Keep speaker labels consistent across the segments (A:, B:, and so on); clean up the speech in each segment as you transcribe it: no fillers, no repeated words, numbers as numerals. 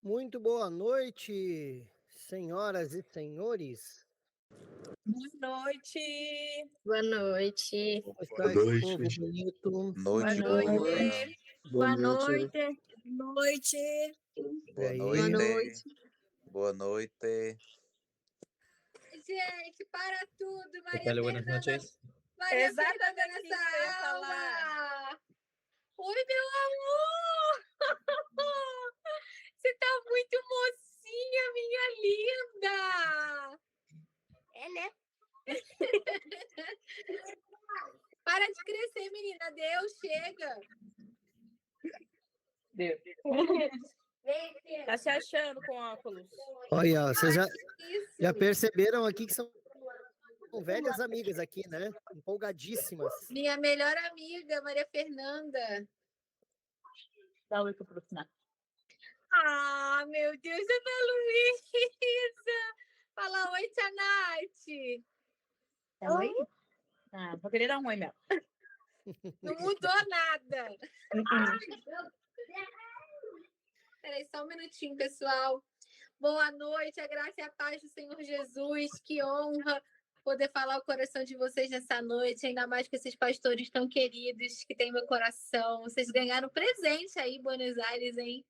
A: Muito boa noite, senhoras e senhores.
B: Boa noite.
C: Boa noite.
A: Como
D: Boa
A: está esse
D: noite.
A: povo bonito?
C: Boa
D: Noite,
C: noite.
D: boa.
C: Boa noite.
B: Noite.
D: Boa
A: Aí.
C: Boa noite.
D: Boa noite.
E: Gente, para tudo, Maria
F: Hola, buenas
E: Fernanda.
F: noches.
E: Maria
B: Exatamente
E: Fernanda
B: isso que eu ia
E: nessa
B: falar.
E: aula. Oi, meu amor! Você tá muito mocinha, minha linda! É, né? Para de crescer, menina. Deus, chega.
B: Deus.
E: Vem, filha.
B: Tá se achando com óculos.
A: Olha, vocês
E: Isso.
A: já perceberam aqui que são velhas amigas aqui, né? Empolgadíssimas.
E: Minha melhor amiga, Maria Fernanda.
B: Dá oi pro Sinal.
E: Ah, meu Deus, Ana Luísa! Fala oi, tia Nath.
B: Oi? Ah, vou querer dar um oi mesmo.
E: Não mudou nada. Peraí, só um minutinho, pessoal. Boa noite, a graça e a paz do Senhor Jesus. Que honra poder falar o coração de vocês nessa noite, ainda mais com esses pastores tão queridos que têm meu coração. Vocês ganharam presente aí em Buenos Aires, hein?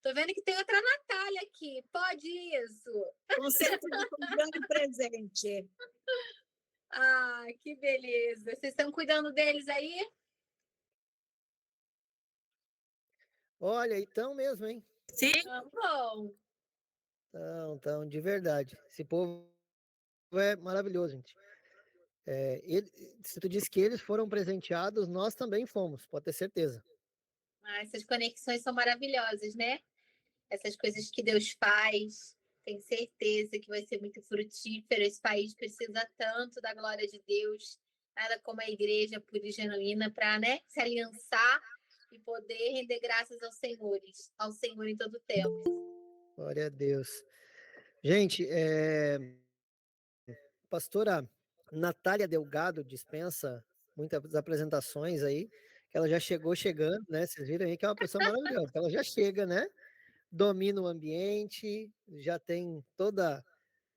E: Tô vendo que tem outra Natália aqui. Pode isso?
B: Com certeza, comprando presente.
E: Ah, que beleza. Vocês estão cuidando deles aí?
A: Olha, então mesmo, hein?
B: Sim.
E: Bom.
A: Então, de verdade. Esse povo é maravilhoso, gente. Se tu disse que eles foram presenteados, nós também fomos, pode ter certeza.
E: Ah, essas conexões são maravilhosas, né? Essas coisas que Deus faz. Tenho certeza que vai ser muito frutífero. Esse país precisa tanto da glória de Deus. Nada como a igreja pura e genuína para, né, se aliançar e poder render graças ao Senhor em todo o tempo.
A: Glória a Deus. Gente, pastora Natália Delgado dispensa muitas apresentações aí, que ela já chegou chegando, né? Vocês viram aí que é uma pessoa maravilhosa, que ela já chega, né? Domina o ambiente, já tem toda...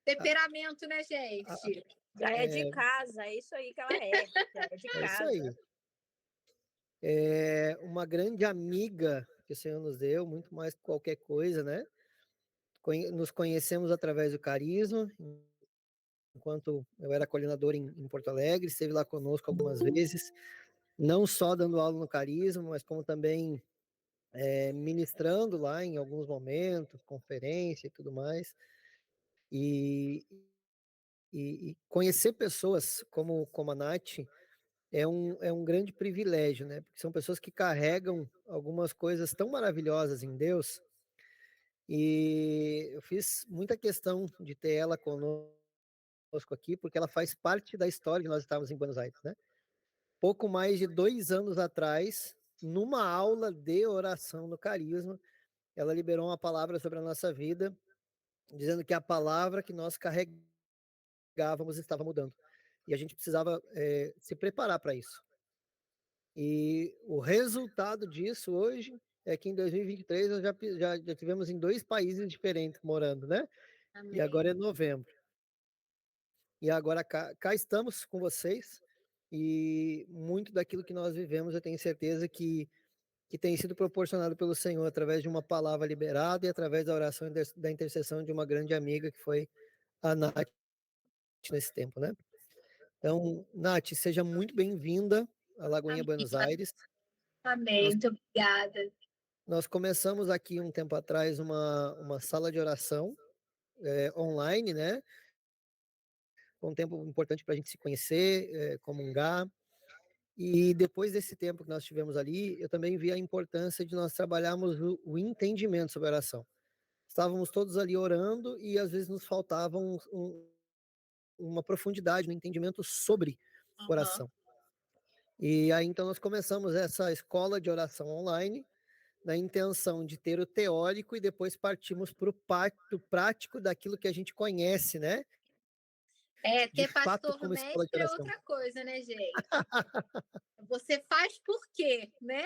E: Temperamento, né, gente?
B: Já é de casa, é isso aí que ela é. Já é de
A: É isso
B: casa.
A: aí. É uma grande amiga que o Senhor nos deu, muito mais que qualquer coisa, né? Nos conhecemos através do Carisma, enquanto eu era coordenador em Porto Alegre, esteve lá conosco algumas vezes, não só dando aula no Carisma, mas como também ministrando lá em alguns momentos, conferência e tudo mais. E conhecer pessoas como a Nath é um grande privilégio, né? Porque são pessoas que carregam algumas coisas tão maravilhosas em Deus. E eu fiz muita questão de ter ela conosco aqui, porque ela faz parte da história que nós estávamos em Buenos Aires, né? Pouco mais de 2 anos atrás, numa aula de oração no Carisma, ela liberou uma palavra sobre a nossa vida, dizendo que a palavra que nós carregávamos estava mudando. E a gente precisava se preparar para isso. E o resultado disso hoje é que em 2023 nós já tivemos em 2 países diferentes morando, né?
E: Amém.
A: E agora é novembro. E agora cá estamos com vocês, e muito daquilo que nós vivemos eu tenho certeza que tem sido proporcionado pelo Senhor através de uma palavra liberada e através da oração e da intercessão de uma grande amiga que foi a Nath nesse tempo, né? Então, Nath, seja muito bem-vinda à Lagoinha Buenos Aires.
E: Amém. Muito obrigada.
A: Nós começamos aqui um tempo atrás uma sala de oração online, né? Foi um tempo importante para a gente se conhecer, comungar. E depois desse tempo que nós tivemos ali, eu também vi a importância de nós trabalharmos o entendimento sobre a oração. Estávamos todos ali orando e às vezes nos faltava uma profundidade no entendimento sobre oração. E aí então nós começamos essa escola de oração online, na intenção de ter o teórico e depois partimos para o prático daquilo que a gente conhece, né? de
E: Ter
A: fato
E: pastor
A: como escola de
E: mestre é
A: oração.
E: outra coisa, né, gente? Você faz por quê, né?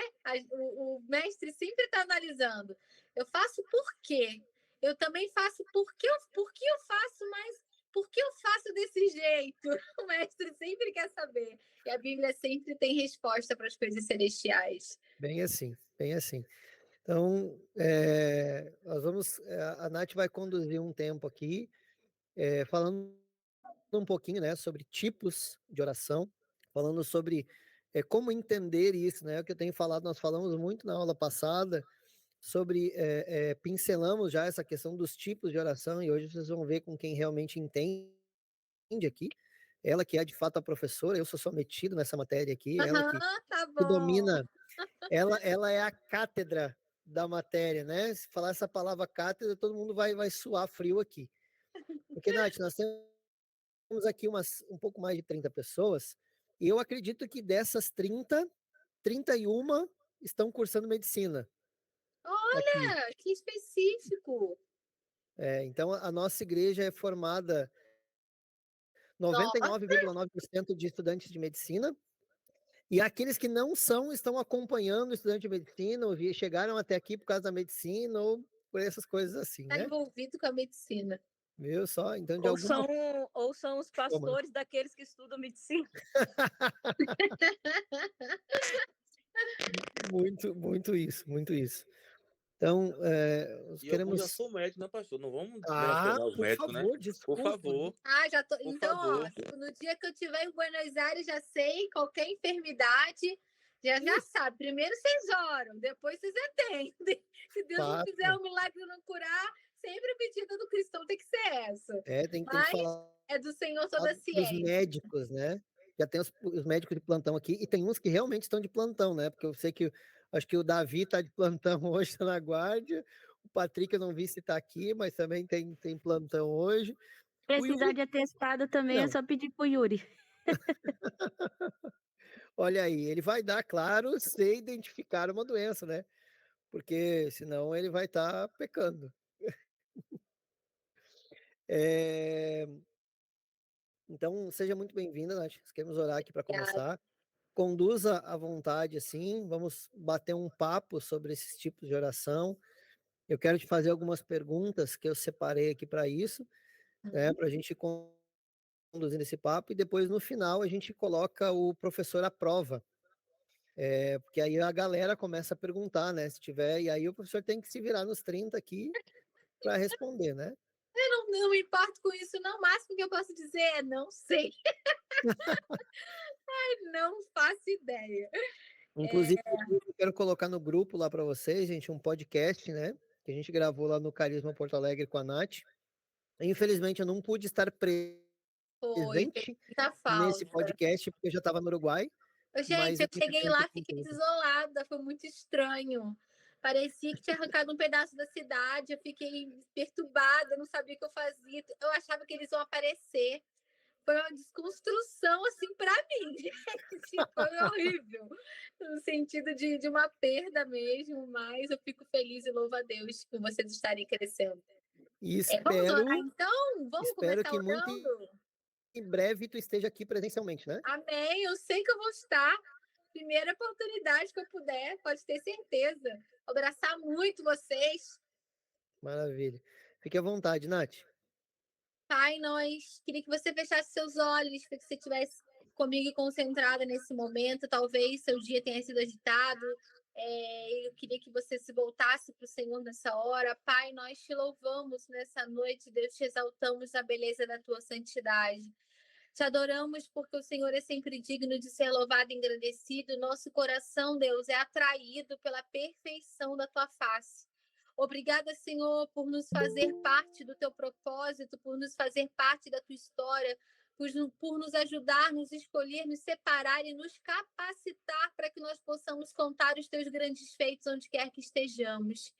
E: O mestre sempre está analisando. Eu faço por quê? Eu também faço por que eu faço, mas por que eu faço desse jeito? O mestre sempre quer saber. E a Bíblia sempre tem resposta para as coisas celestiais.
A: Bem assim, bem assim. Então, nós vamos, a Nath vai conduzir um tempo aqui, falando um pouquinho, né, sobre tipos de oração, falando sobre como entender isso, né, o que eu tenho falado, nós falamos muito na aula passada, sobre, pincelamos já essa questão dos tipos de oração, e hoje vocês vão ver com quem realmente entende aqui, ela que é de fato a professora, eu sou só metido nessa matéria aqui, ela
E: Aham, tá
A: que
E: bom.
A: domina, ela é a cátedra da matéria, né? Se falar essa palavra cátedra, todo mundo vai suar frio aqui. Porque, Nath, nós temos aqui um pouco mais de 30 pessoas, e eu acredito que dessas 30, 31 estão cursando medicina aqui.
E: Olha, que específico.
A: Então, a nossa igreja é formada
E: Nossa,
A: 99,9% de estudantes de medicina, e aqueles que não são estão acompanhando o estudante de medicina, ou chegaram até aqui por causa da medicina, ou por essas coisas assim,
E: está
A: né?
E: envolvido com a medicina.
A: Viu só? Então, de
B: Ou
A: alguma
B: são os
A: forma.
B: pastores daqueles que estudam medicina.
A: Muito, muito isso, muito isso. Então, nós
D: E alguns já
A: queremos.
D: são médicos, né, pastor? Não vamos
A: Ah,
D: relacionar os
A: por
D: médicos, né?
A: favor,
D: Por
A: desculpa.
D: favor,
E: Já tô.
D: por
E: Então,
D: favor.
E: no dia que eu estiver em Buenos Aires, já sei qualquer enfermidade, já sabe. Primeiro vocês oram, depois vocês atendem. Se Deus não fizer
A: Fato.
E: um milagre e não curar, sempre a medida do cristão tem que ser essa.
A: Tem que
E: Mas
A: falar
E: é do Senhor toda a
A: dos
E: ciência.
A: médicos, né? Já tem os médicos de plantão aqui, e tem uns que realmente estão de plantão, né? Porque eu sei que acho que o Davi está de plantão hoje, tá na guarda. O Patrick eu não vi se está aqui, mas também tem plantão hoje. O
C: Precisar
A: Yuri,
C: de atestado também é
A: não.
C: só pedir pro Yuri.
A: Olha aí, ele vai dar, claro, se identificar uma doença, né? Porque senão ele vai estar pecando. É, Então, seja muito bem-vinda, Nath. Nós queremos orar aqui para começar. Conduza à vontade, assim. Vamos bater um papo sobre esses tipos de oração. Eu quero te fazer algumas perguntas que eu separei aqui para isso, né? Para a gente conduzir esse papo. E depois, no final, a gente coloca o professor à prova. Porque aí a galera começa a perguntar, né? Se tiver. E aí o professor tem que se virar nos 30 aqui para responder, né?
E: Não me importo com isso, não. O máximo que eu posso dizer é não sei. Não faço ideia.
A: Inclusive, eu quero colocar no grupo lá para vocês, gente, um podcast, né? Que a gente gravou lá no Carisma Porto Alegre com a Nath. Infelizmente, eu não pude estar
E: Foi, fez
A: presente
E: muita
A: nesse
E: falta.
A: podcast, porque eu já estava no Uruguai.
E: Gente,
A: Mas
E: eu
A: eu
E: cheguei
A: tenho
E: lá,
A: esse
E: fiquei
A: conteúdo.
E: desolada, foi muito estranho. Parecia que tinha arrancado um pedaço da cidade, eu fiquei perturbada, não sabia o que eu fazia. Eu achava que eles iam aparecer. Foi uma desconstrução, assim, para mim, gente. Foi horrível. No sentido de uma perda mesmo, mas eu fico feliz e louvo a Deus por vocês estarem crescendo.
A: E
E: Vamos orar, então? Vamos
A: espero
E: começar
A: que muito
E: orando?
A: em breve tu esteja aqui presencialmente, né?
E: Amém. Eu sei que eu vou estar. Primeira oportunidade que eu puder, pode ter certeza. Vou abraçar muito vocês.
A: Maravilha. Fique à vontade, Nath.
E: Pai, nós queria que você fechasse seus olhos, para que você estivesse comigo e concentrada nesse momento. Talvez seu dia tenha sido agitado. Eu queria que você se voltasse para o Senhor nessa hora. Pai, nós te louvamos nessa noite, Deus, te exaltamos na beleza da tua santidade. Te adoramos porque o Senhor é sempre digno de ser louvado e engrandecido. Nosso coração, Deus, é atraído pela perfeição da tua face. Obrigada, Senhor, por nos fazer parte do teu propósito, por nos fazer parte da tua história, por nos ajudar, nos escolher, nos separar e nos capacitar para que nós possamos contar os teus grandes feitos onde quer que estejamos.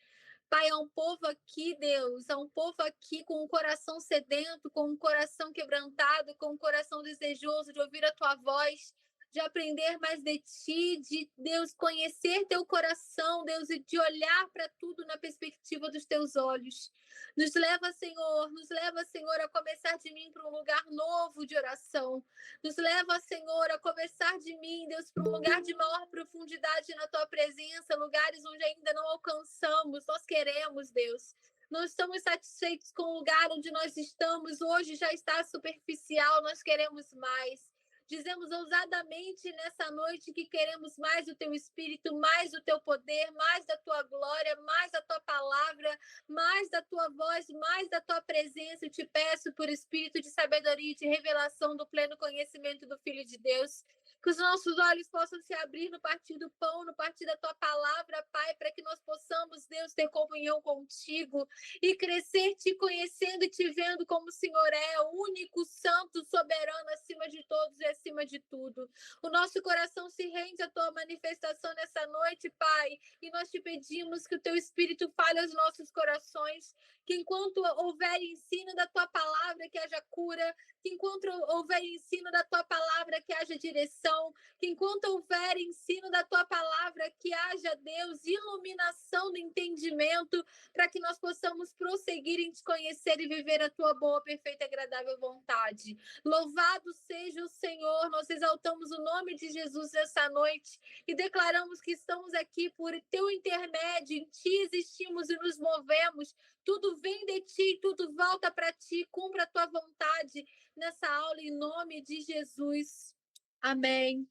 E: Pai, há um povo aqui, Deus, há um povo aqui com um coração sedento, com um coração quebrantado, com um coração desejoso de ouvir a tua voz, de aprender mais de Ti, de, Deus, conhecer Teu coração, Deus, e de olhar para tudo na perspectiva dos Teus olhos. Nos leva, Senhor, a começar de mim para um lugar novo de oração. Nos leva, Senhor, a começar de mim, Deus, para um lugar de maior profundidade na Tua presença, lugares onde ainda não alcançamos. Nós queremos, Deus. Não estamos satisfeitos com o lugar onde nós estamos. Hoje já está superficial, nós queremos mais. Dizemos ousadamente nessa noite que queremos mais do Teu Espírito, mais do Teu poder, mais da Tua glória, mais da Tua palavra, mais da Tua voz, mais da Tua presença. Eu te peço por espírito de sabedoria e de revelação do pleno conhecimento do Filho de Deus. Que os nossos olhos possam se abrir no partir do pão, no partir da Tua palavra, Pai, para que nós possamos, Deus, ter comunhão contigo e crescer te conhecendo e te vendo como o Senhor é, o único, santo, soberano, acima de todos e acima de tudo. O nosso coração se rende à Tua manifestação nessa noite, Pai, e nós te pedimos que o Teu Espírito fale aos nossos corações, que enquanto houver ensino da Tua palavra, que haja cura, que enquanto houver ensino da Tua palavra, que haja direção, que enquanto houver ensino da Tua palavra, que haja, Deus, iluminação do entendimento, para que nós possamos prosseguir em Te conhecer e viver a Tua boa, perfeita e agradável vontade. Louvado seja o Senhor, nós exaltamos o nome de Jesus essa noite e declaramos que estamos aqui por Teu intermédio, em Ti existimos e nos movemos, tudo vem de Ti, tudo volta para Ti, cumpra a Tua vontade nessa aula, em nome de Jesus. Amém.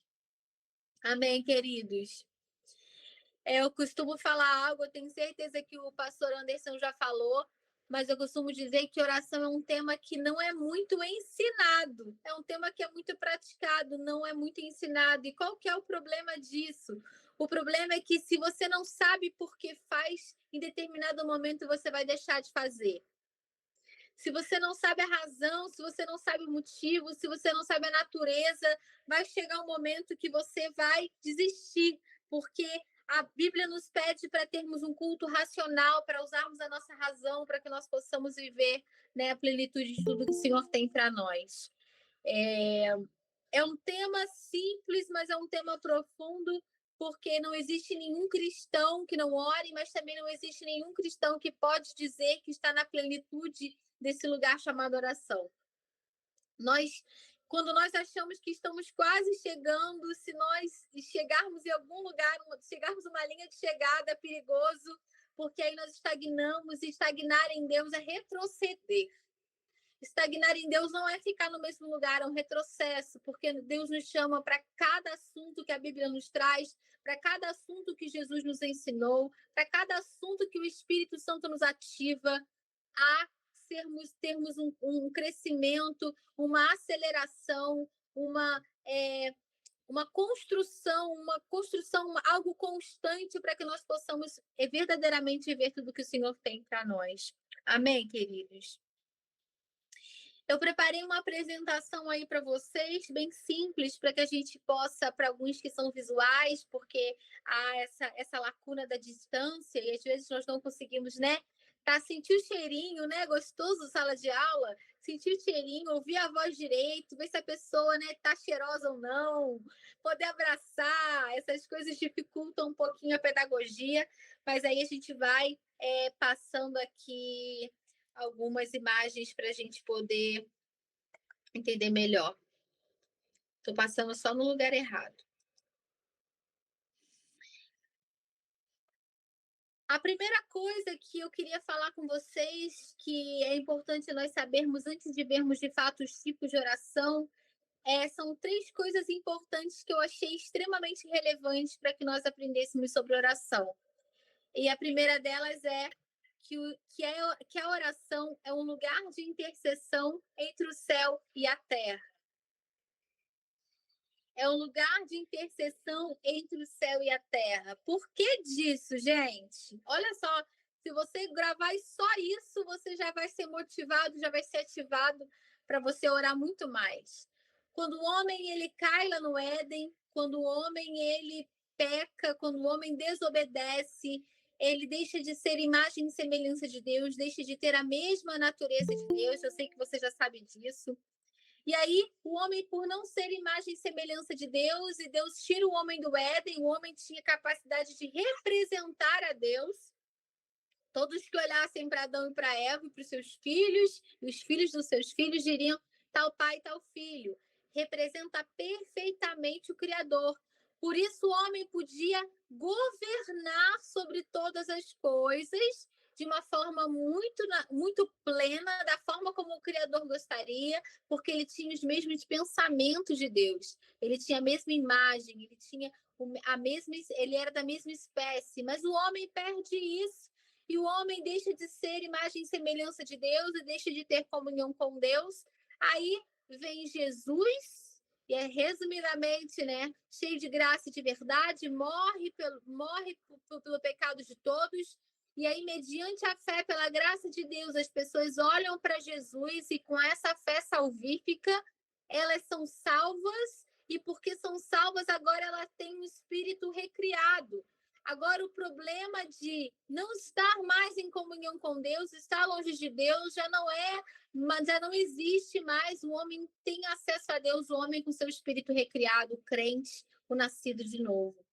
E: Amém, queridos. Eu costumo falar algo, eu tenho certeza que o pastor Anderson já falou, mas eu costumo dizer que oração é um tema que não é muito ensinado, é um tema que é muito praticado, não é muito ensinado. E qual que é o problema disso? O problema é que se você não sabe por que faz, em determinado momento você vai deixar de fazer. Se você não sabe a razão, se você não sabe o motivo, se você não sabe a natureza, vai chegar um momento que você vai desistir, porque a Bíblia nos pede para termos um culto racional, para usarmos a nossa razão, para que nós possamos viver, né, a plenitude de tudo que o Senhor tem para nós. É um tema simples, mas é um tema profundo, porque não existe nenhum cristão que não ore, mas também não existe nenhum cristão que pode dizer que está na plenitude desse lugar chamado oração. Quando nós achamos que estamos quase chegando, se nós chegarmos em algum lugar, chegarmos uma linha de chegada, é perigoso, porque aí nós estagnamos, e estagnar em Deus é retroceder. Estagnar em Deus não é ficar no mesmo lugar, é um retrocesso, porque Deus nos chama para cada assunto que a Bíblia nos traz, para cada assunto que Jesus nos ensinou, para cada assunto que o Espírito Santo nos ativa a termos um crescimento, uma aceleração, uma construção, algo constante para que nós possamos verdadeiramente viver tudo que o Senhor tem para nós. Amém, queridos? Eu preparei uma apresentação aí para vocês, bem simples, para que a gente possa, para alguns que são visuais, porque há essa lacuna da distância, e às vezes nós não conseguimos, né? Sentir o cheirinho, né? Gostoso, sala de aula, sentir o cheirinho, ouvir a voz direito, ver se a pessoa, né, tá cheirosa ou não, poder abraçar, essas coisas dificultam um pouquinho a pedagogia, mas aí a gente vai passando aqui algumas imagens para a gente poder entender melhor. Estou passando só no lugar errado. A primeira coisa que eu queria falar com vocês, que é importante nós sabermos antes de vermos de fato os tipos de oração, são 3 coisas importantes que eu achei extremamente relevantes para que nós aprendêssemos sobre oração. E a primeira delas é que a oração é um lugar de intercessão entre o céu e a terra. É um lugar de intercessão entre o céu e a terra. Por que disso, gente? Olha só, se você gravar só isso, você já vai ser motivado, já vai ser ativado para você orar muito mais. Quando o homem ele cai lá no Éden, quando o homem ele peca, quando o homem desobedece, ele deixa de ser imagem e semelhança de Deus, deixa de ter a mesma natureza de Deus. Eu sei que você já sabe disso. E aí, o homem, por não ser imagem e semelhança de Deus, e Deus tira o homem do Éden, o homem tinha capacidade de representar a Deus. Todos que olhassem para Adão e para Eva e para os seus filhos, e os filhos dos seus filhos diriam tal pai, tal filho. Representa perfeitamente o Criador. Por isso o homem podia governar sobre todas as coisas de uma forma muito plena, da forma como o Criador gostaria, porque ele tinha os mesmos pensamentos de Deus. Ele tinha a mesma imagem, ele tinha ele era da mesma espécie, mas o homem perde isso. E o homem deixa de ser imagem e semelhança de Deus e deixa de ter comunhão com Deus. Aí vem Jesus, e resumidamente, né, cheio de graça e de verdade, morre pelo pecado de todos. E aí, mediante a fé, pela graça de Deus, as pessoas olham para Jesus e com essa fé salvífica, elas são salvas, e porque são salvas, agora elas têm um espírito recriado. Agora, o problema de não estar mais em comunhão com Deus, estar longe de Deus, já não existe mais. O homem tem acesso a Deus, o homem com seu espírito recriado, o crente, o nascido de novo.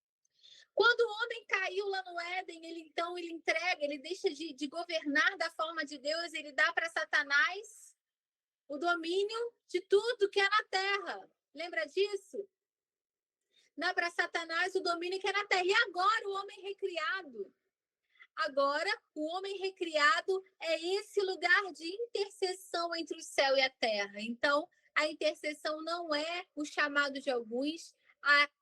E: Quando o homem caiu lá no Éden, ele entrega, ele deixa de governar da forma de Deus, ele dá para Satanás o domínio de tudo que é na terra. Lembra disso? Dá para Satanás o domínio que é na terra. E agora o homem recriado? Agora, o homem recriado é esse lugar de intercessão entre o céu e a terra. Então, a intercessão não é o chamado de alguns,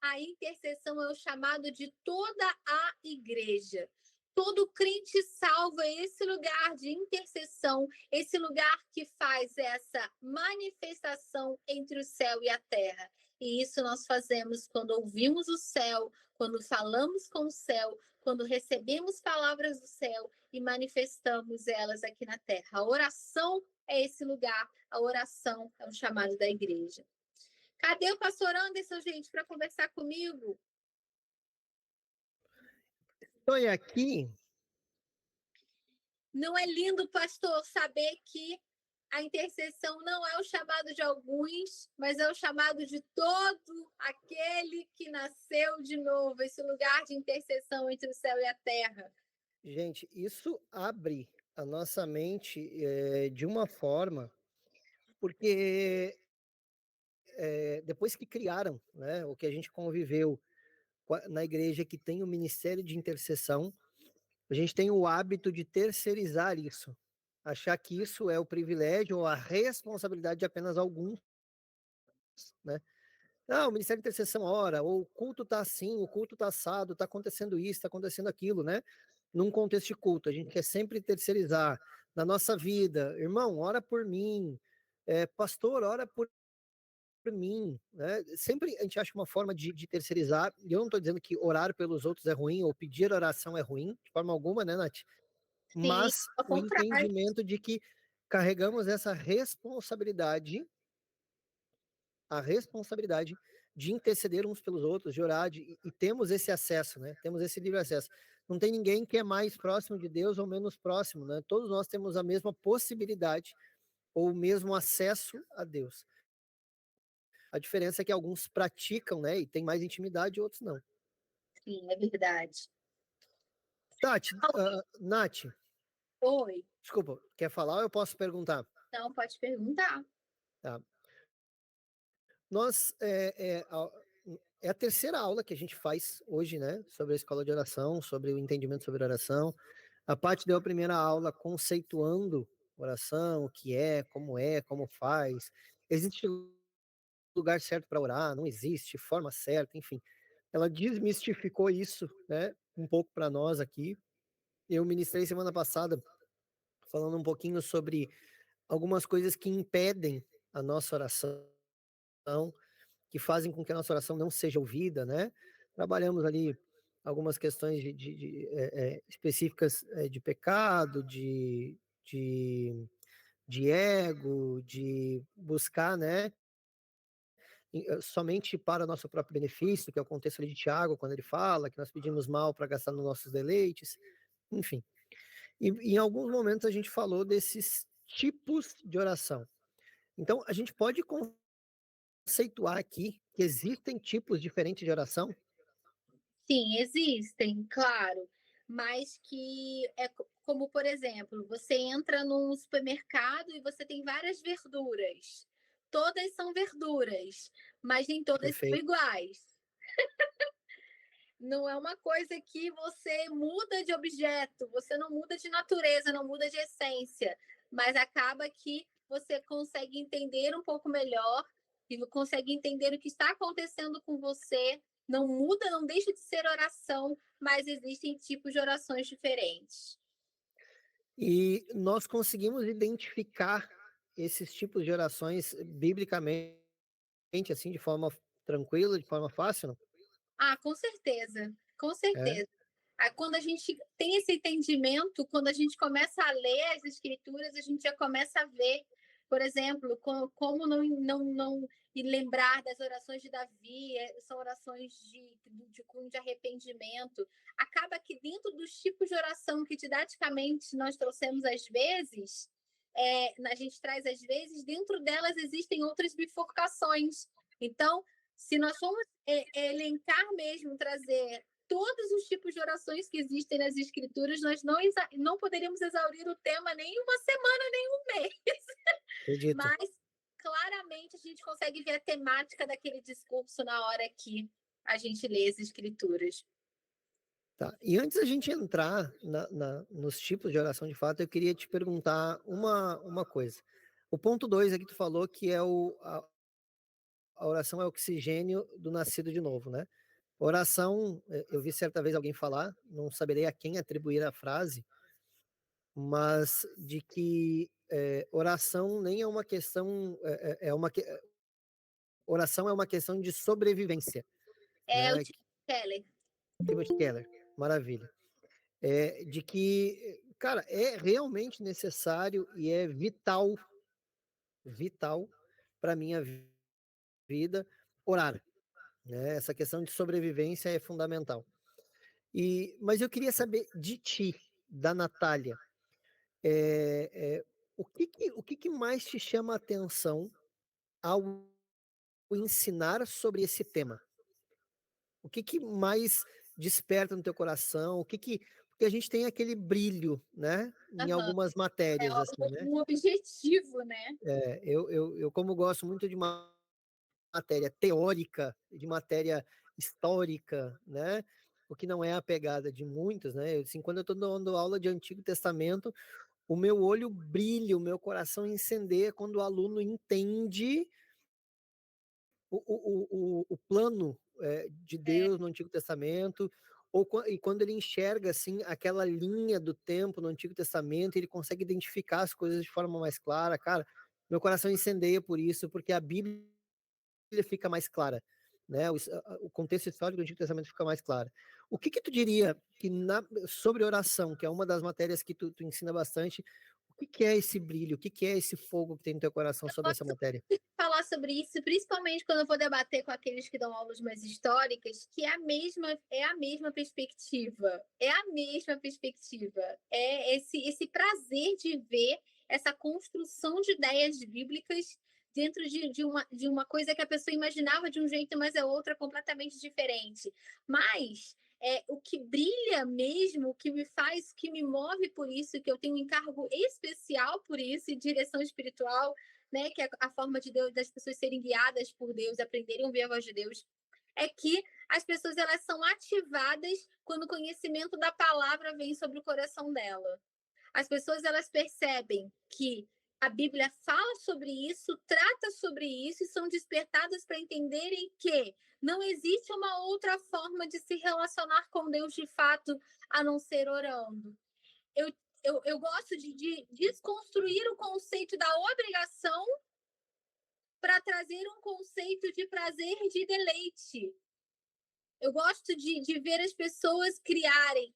E: a intercessão é o chamado de toda a igreja. Todo crente salvo é esse lugar de intercessão, esse lugar que faz essa manifestação entre o céu e a terra. E isso nós fazemos quando ouvimos o céu, quando falamos com o céu, quando recebemos palavras do céu e manifestamos elas aqui na terra. A oração é esse lugar, a oração é um chamado da igreja. Cadê o pastor Anderson, gente, para conversar comigo?
A: Estou aqui.
E: Não é lindo, pastor, saber que a intercessão não é o chamado de alguns, mas é o chamado de todo aquele que nasceu de novo, esse lugar de intercessão entre o céu e a terra.
A: Gente, isso abre a nossa mente de uma forma, porque depois que criaram, né, o que a gente conviveu na igreja que tem o ministério de intercessão, a gente tem o hábito de terceirizar isso, achar que isso é o privilégio ou a responsabilidade de apenas alguns, né? Ah, o Ministério de Intercessão ora, ou o culto tá assim, o culto tá assado, tá acontecendo isso, tá acontecendo aquilo, né? Num contexto de culto, a gente quer sempre terceirizar na nossa vida. Irmão, ora por mim. Pastor, ora por mim, né? Sempre a gente acha uma forma de terceirizar, e eu não estou dizendo que orar pelos outros é ruim, ou pedir oração é ruim, de forma alguma, né, Nath?
E: Sim,
A: Mas
E: ao
A: o
E: contrário.
A: entendimento de que carregamos essa responsabilidade, a responsabilidade de interceder uns pelos outros, de orar, e temos esse acesso, né? Temos esse livre acesso. Não tem ninguém que é mais próximo de Deus ou menos próximo, né? Todos nós temos a mesma possibilidade ou o mesmo acesso a Deus. A diferença é que alguns praticam, né? E tem mais intimidade e outros não.
E: Sim, é verdade.
A: Tati, Nath.
E: Oi.
A: Desculpa, quer falar ou eu posso perguntar?
E: Não, pode perguntar.
A: Tá. Nós, é a terceira aula que a gente faz hoje, né? Sobre a escola de oração, sobre o entendimento sobre oração. A Paty deu a primeira aula conceituando oração, o que é, como faz. Existe lugar certo para orar, não existe, forma certa, enfim. Ela desmistificou isso, né? Um pouco para nós aqui. Eu ministrei semana passada falando um pouquinho sobre algumas coisas que impedem a nossa oração, que fazem com que a nossa oração não seja ouvida, né? Trabalhamos ali algumas questões específicas de pecado, de ego, de buscar, né? Somente para o nosso próprio benefício, que é o contexto ali de Tiago, quando ele fala que nós pedimos mal para gastar nos nossos deleites, enfim. E em alguns momentos a gente falou desses tipos de oração. Então, a gente pode conceituar aqui que existem tipos diferentes de oração?
E: Sim, existem, claro, mas que é como, por exemplo, você entra num supermercado e você tem várias verduras. Todas são verduras, mas nem todas são
A: Perfeito.
E: iguais. Não é uma coisa que você muda de objeto, você não muda de natureza, não muda de essência, mas acaba que você consegue entender um pouco melhor e consegue entender o que está acontecendo com você. Não muda, não deixa de ser oração, mas existem tipos de orações diferentes.
A: E nós conseguimos identificar esses tipos de orações biblicamente, assim, de forma tranquila, de forma fácil, não?
E: Ah, com certeza, com
A: É,
E: certeza. Aí, quando a gente tem esse entendimento, quando a gente começa a ler as escrituras, a gente já começa a ver, por exemplo, como não e lembrar das orações de Davi, são orações de cunho de arrependimento. Acaba que dentro dos tipos de oração que didaticamente nós trouxemos às vezes, a gente traz às vezes, dentro delas existem outras bifurcações. Então, se nós formos elencar mesmo, trazer todos os tipos de orações que existem nas escrituras, nós não poderíamos exaurir o tema nem uma semana, nem um mês.
A: acredito.
E: Mas claramente a gente consegue ver a temática daquele discurso na hora que a gente lê as escrituras.
A: Tá. E antes da gente entrar nos tipos de oração de fato, eu queria te perguntar uma coisa. O ponto 2 aqui tu falou que é a oração é o oxigênio do nascido de novo, né? Oração, eu vi certa vez alguém falar, não saberei a quem atribuir a frase, mas de que oração nem é uma questão, oração é uma questão de sobrevivência,
E: É o
A: né?
E: Tim Keller.
A: Timothy Keller, maravilha. De que, cara, é realmente necessário e é vital para minha vida orar, né? Essa questão de sobrevivência é fundamental. Mas eu queria saber de ti, da Natália, o que mais te chama a atenção ao ensinar sobre esse tema? O que mais desperta no teu coração? Porque a gente tem aquele brilho, né? Em
E: Aham.
A: algumas
E: É
A: matérias, assim, né?
E: um objetivo, né?
A: Eu como gosto muito de matéria teórica, de matéria histórica, né? O que não é a pegada de muitos, né? Assim, quando eu estou dando aula de Antigo Testamento, o meu olho brilha, o meu coração incendeia quando o aluno entende o plano de
E: É,
A: Deus no Antigo Testamento, e quando ele enxerga assim aquela linha do tempo no Antigo Testamento, ele consegue identificar as coisas de forma mais clara. Cara, meu coração incendeia por isso, porque a Bíblia fica mais clara, né? O contexto histórico do Antigo Testamento fica mais claro. O que tu diria que sobre oração, que é uma das matérias que tu ensina bastante, o que é esse brilho? O que é esse fogo que tem no teu coração sobre essa matéria?
E: falar sobre isso, principalmente quando eu vou debater com aqueles que dão aulas mais históricas, que é a mesma perspectiva. É a mesma perspectiva. É esse prazer de ver essa construção de ideias bíblicas dentro de uma coisa que a pessoa imaginava de um jeito, mas é outra completamente diferente. Mas o que brilha mesmo, o que me faz, o que me move por isso, que eu tenho um encargo especial por isso, e direção espiritual, né, que é a forma de Deus, das pessoas serem guiadas por Deus, aprenderem a ouvir a voz de Deus, é que as pessoas elas são ativadas quando o conhecimento da palavra vem sobre o coração dela. As pessoas elas percebem que a Bíblia fala sobre isso, trata sobre isso e são despertadas para entenderem que não existe uma outra forma de se relacionar com Deus de fato a não ser orando. Eu, eu gosto de desconstruir o conceito da obrigação para trazer um conceito de prazer e de deleite. Eu gosto de ver as pessoas criarem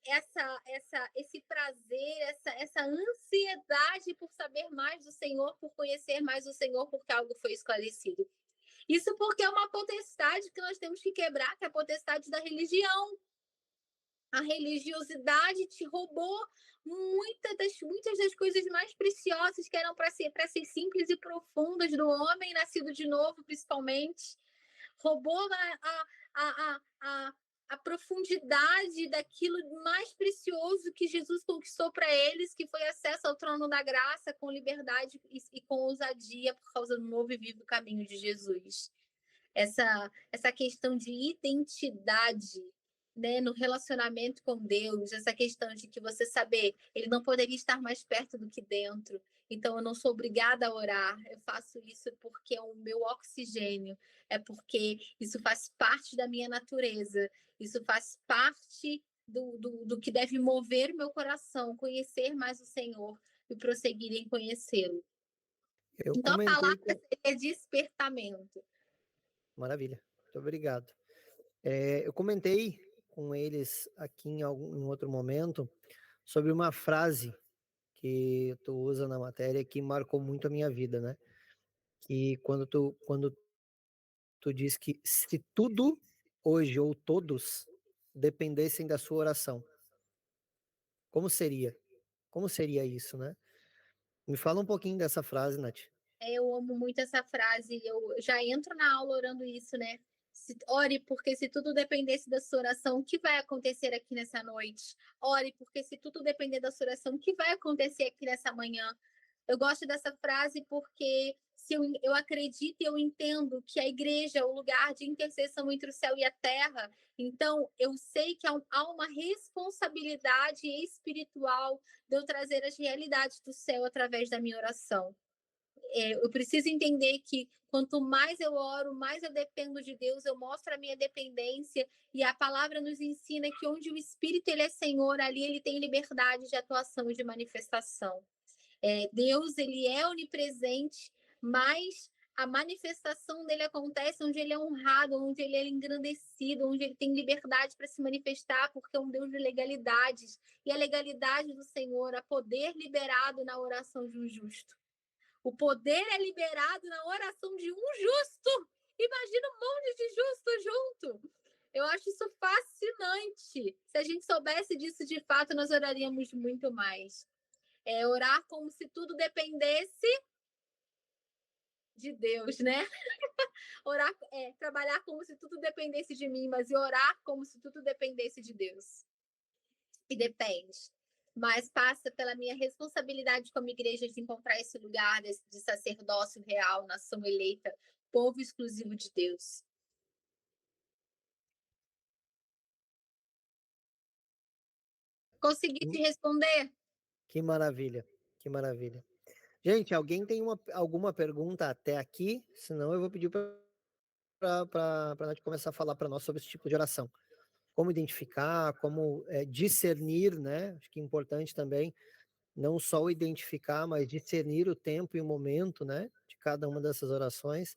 E: esse prazer, essa ansiedade por saber mais do Senhor, por conhecer mais do Senhor, porque algo foi esclarecido. Isso porque é uma potestade que nós temos que quebrar, que é a potestade da religião. A religiosidade te roubou muitas das coisas mais preciosas que eram para ser simples e profundas do homem nascido de novo, principalmente. Roubou a profundidade daquilo mais precioso que Jesus conquistou para eles, que foi acesso ao trono da graça com liberdade e com ousadia por causa do novo e vivo caminho de Jesus. Essa questão de identidade, né, no relacionamento com Deus, essa questão de que você saber, ele não poderia estar mais perto do que dentro. Então, eu não sou obrigada a orar, eu faço isso porque é o meu oxigênio, é porque isso faz parte da minha natureza, isso faz parte do que deve mover meu coração, conhecer mais o Senhor e prosseguir em conhecê-lo. Então, a palavra seria despertamento.
A: Maravilha, muito obrigado. Eu comentei com eles aqui em outro momento sobre uma frase que tu usa na matéria que marcou muito a minha vida, né? Que quando tu diz que se tudo hoje ou todos dependessem da sua oração, como seria? Como seria isso, né? Me fala um pouquinho dessa frase, Nath.
E: Eu amo muito essa frase, eu já entro na aula orando isso, né? Ore, porque se tudo dependesse da sua oração, o que vai acontecer aqui nessa noite? Ore, porque se tudo depender da sua oração, o que vai acontecer aqui nessa manhã? Eu gosto dessa frase porque se eu acredito e eu entendo que a igreja é o lugar de intercessão entre o céu e a terra, então eu sei que há uma responsabilidade espiritual de eu trazer as realidades do céu através da minha oração. Eu preciso entender que quanto mais eu oro, mais eu dependo de Deus, eu mostro a minha dependência, e a palavra nos ensina que onde o Espírito ele é Senhor, ali ele tem liberdade de atuação e de manifestação. Deus ele é onipresente, mas a manifestação dele acontece onde ele é honrado, onde ele é engrandecido, onde ele tem liberdade para se manifestar, porque é um Deus de legalidades, e a legalidade do Senhor, a poder liberado na oração de um justo. O poder é liberado na oração de um justo. Imagina um monte de justo junto. Eu acho isso fascinante. Se a gente soubesse disso de fato, nós oraríamos muito mais. Orar como se tudo dependesse de Deus, né? Orar, trabalhar como se tudo dependesse de mim, mas orar como se tudo dependesse de Deus. E depende. Mas passa pela minha responsabilidade como igreja de encontrar esse lugar de sacerdócio real, nação eleita, povo exclusivo de Deus. Consegui te responder?
A: Que maravilha, que maravilha. Gente, alguém tem alguma pergunta até aqui? Senão eu vou pedir para a Nath começar a falar para nós sobre esse tipo de oração. Como identificar, como discernir, né? Acho que é importante também, não só o identificar, mas discernir o tempo e o momento, né? De cada uma dessas orações.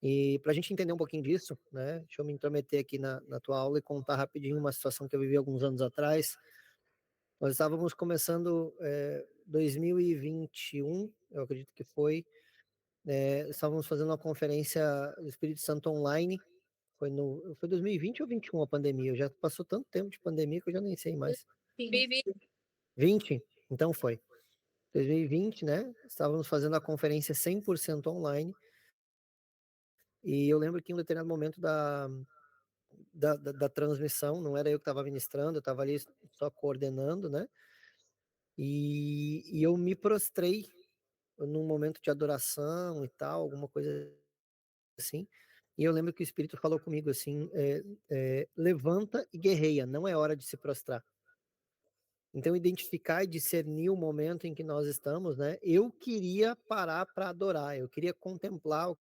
A: E para a gente entender um pouquinho disso, né? Deixa eu me intrometer aqui na tua aula e contar rapidinho uma situação que eu vivi alguns anos atrás. Nós estávamos começando 2021, eu acredito que foi, estávamos fazendo uma conferência do Espírito Santo online. Foi 2020 ou 21 a pandemia? Já passou tanto tempo de pandemia que eu já nem sei mais. 20? Então foi. 2020, né? Estávamos fazendo a conferência 100% online. E eu lembro que em um determinado momento da transmissão, não era eu que estava ministrando, eu estava ali só coordenando, né? E eu me prostrei num momento de adoração e tal, alguma coisa assim. E eu lembro que o Espírito falou comigo assim: levanta e guerreia, não é hora de se prostrar. Então, identificar e discernir o momento em que nós estamos, né? Eu queria parar para adorar, eu queria contemplar o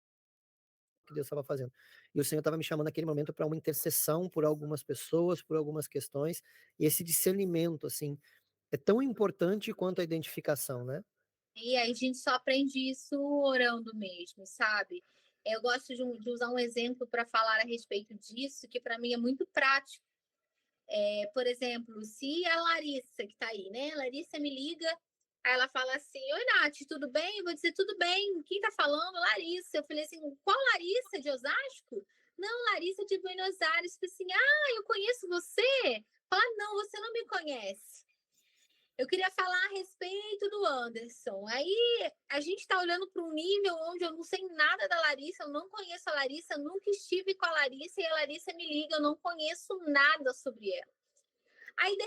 A: que Deus estava fazendo. E o Senhor estava me chamando naquele momento para uma intercessão por algumas pessoas, por algumas questões, e esse discernimento, assim, é tão importante quanto a identificação, né?
E: E aí a gente só aprende isso orando mesmo, sabe? Eu gosto de usar um exemplo para falar a respeito disso, que para mim é muito prático. Por exemplo, se a Larissa, que está aí, né? A Larissa me liga, aí ela fala assim: Oi, Nath, tudo bem? Eu vou dizer: Tudo bem. Quem está falando? Larissa. Eu falei assim: Qual Larissa? De Osasco? Não, Larissa de Buenos Aires. Eu falei assim, ah, eu conheço você? Fala, não, você não me conhece. Eu queria falar a respeito do Anderson. Aí a gente está olhando para um nível onde eu não sei nada da Larissa, eu não conheço a Larissa, nunca estive com a Larissa e a Larissa me liga, eu não conheço nada sobre ela. Aí, de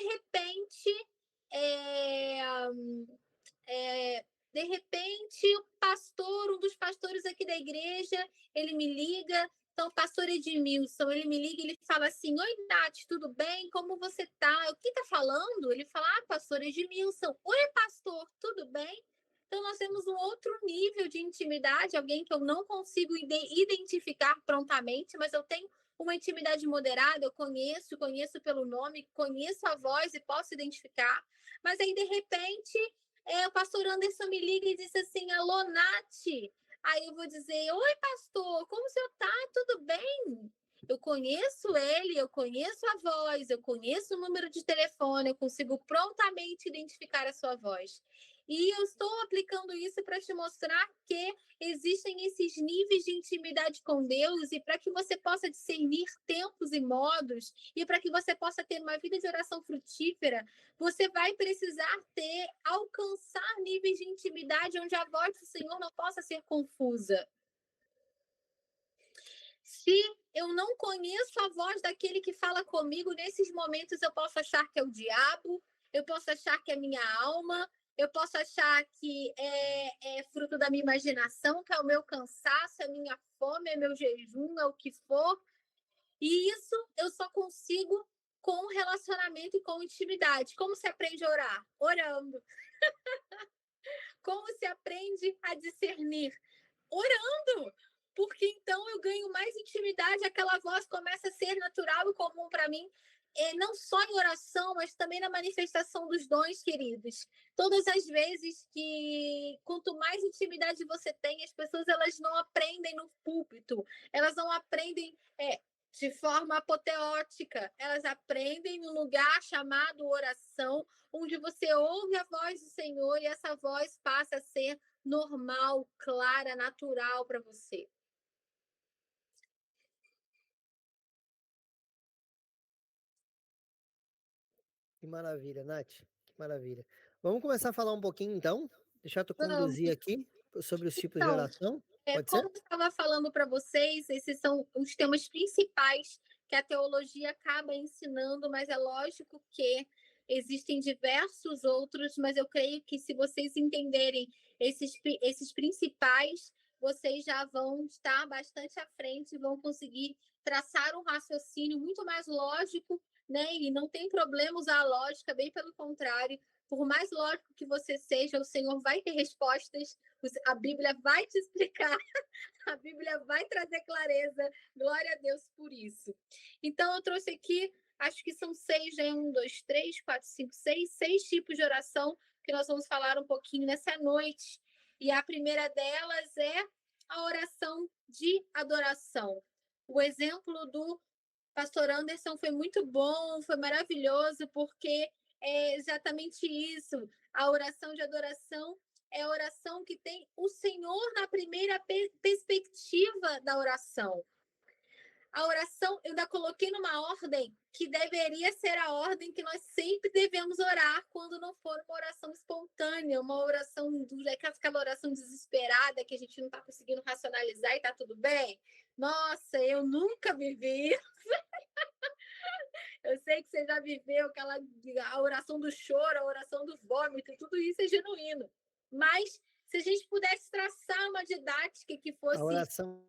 E: repente, o pastor, um dos pastores aqui da igreja, ele me liga. Então, o pastor Edmilson, ele me liga e ele fala assim, oi, Nath, tudo bem? Como você tá? O que tá falando? Ele fala, pastor Edmilson. Oi, pastor, tudo bem? Então, nós temos um outro nível de intimidade, alguém que eu não consigo identificar prontamente, mas eu tenho uma intimidade moderada, eu conheço pelo nome, conheço a voz e posso identificar. Mas aí, de repente, o pastor Anderson me liga e diz assim, alô, Nath. Aí eu vou dizer, oi, pastor, como o senhor tá? Tudo bem? Eu conheço ele, eu conheço a voz, eu conheço o número de telefone, eu consigo prontamente identificar a sua voz. E eu estou aplicando isso para te mostrar que existem esses níveis de intimidade com Deus e para que você possa discernir tempos e modos e para que você possa ter uma vida de oração frutífera, você vai precisar alcançar níveis de intimidade onde a voz do Senhor não possa ser confusa. Se eu não conheço a voz daquele que fala comigo, nesses momentos eu posso achar que é o diabo, eu posso achar que é minha alma, eu posso achar que é fruto da minha imaginação, que é o meu cansaço, é minha fome, é meu jejum, é o que for. E isso eu só consigo com relacionamento e com intimidade. Como se aprende a orar? Orando. Como se aprende a discernir? Orando. Porque então eu ganho mais intimidade, aquela voz começa a ser natural e comum para mim, não só em oração, mas também na manifestação dos dons, queridos. Todas as vezes que, quanto mais intimidade você tem, as pessoas elas não aprendem no púlpito, elas não aprendem de forma apoteótica, elas aprendem num lugar chamado oração, onde você ouve a voz do Senhor e essa voz passa a ser normal, clara, natural para você.
A: Que maravilha, Nath. Que maravilha. Vamos começar a falar um pouquinho, então? Deixar tu conduzir aqui sobre os tipos de
E: Então,
A: oração? Pode
E: como
A: ser?
E: eu estava falando para vocês, esses são os temas principais que a teologia acaba ensinando, mas é lógico que existem diversos outros, mas eu creio que se vocês entenderem esses principais, vocês já vão estar bastante à frente e vão conseguir traçar um raciocínio muito mais lógico, né? E não tem problema usar a lógica, bem pelo contrário. Por mais lógico que você seja, o Senhor vai ter respostas, a Bíblia vai te explicar, a Bíblia vai trazer clareza. Glória a Deus por isso. Então, eu trouxe aqui, acho que são 6, né? 1, 2, 3, 4, 5, 6 tipos de oração que nós vamos falar um pouquinho nessa noite. E a primeira delas é a oração de adoração. O exemplo do pastor Anderson foi muito bom, foi maravilhoso, porque é exatamente isso. A oração de adoração é a oração que tem o Senhor na primeira perspectiva da oração. A oração, eu ainda coloquei numa ordem que deveria ser a ordem que nós sempre devemos orar quando não for uma oração espontânea, uma oração, aquela oração desesperada que a gente não está conseguindo racionalizar e está tudo bem. Nossa, eu nunca vivi isso. Eu sei que você já viveu a oração do choro, a oração do vômito, tudo isso é genuíno. Mas se a gente pudesse traçar uma didática que fosse...
A: A oração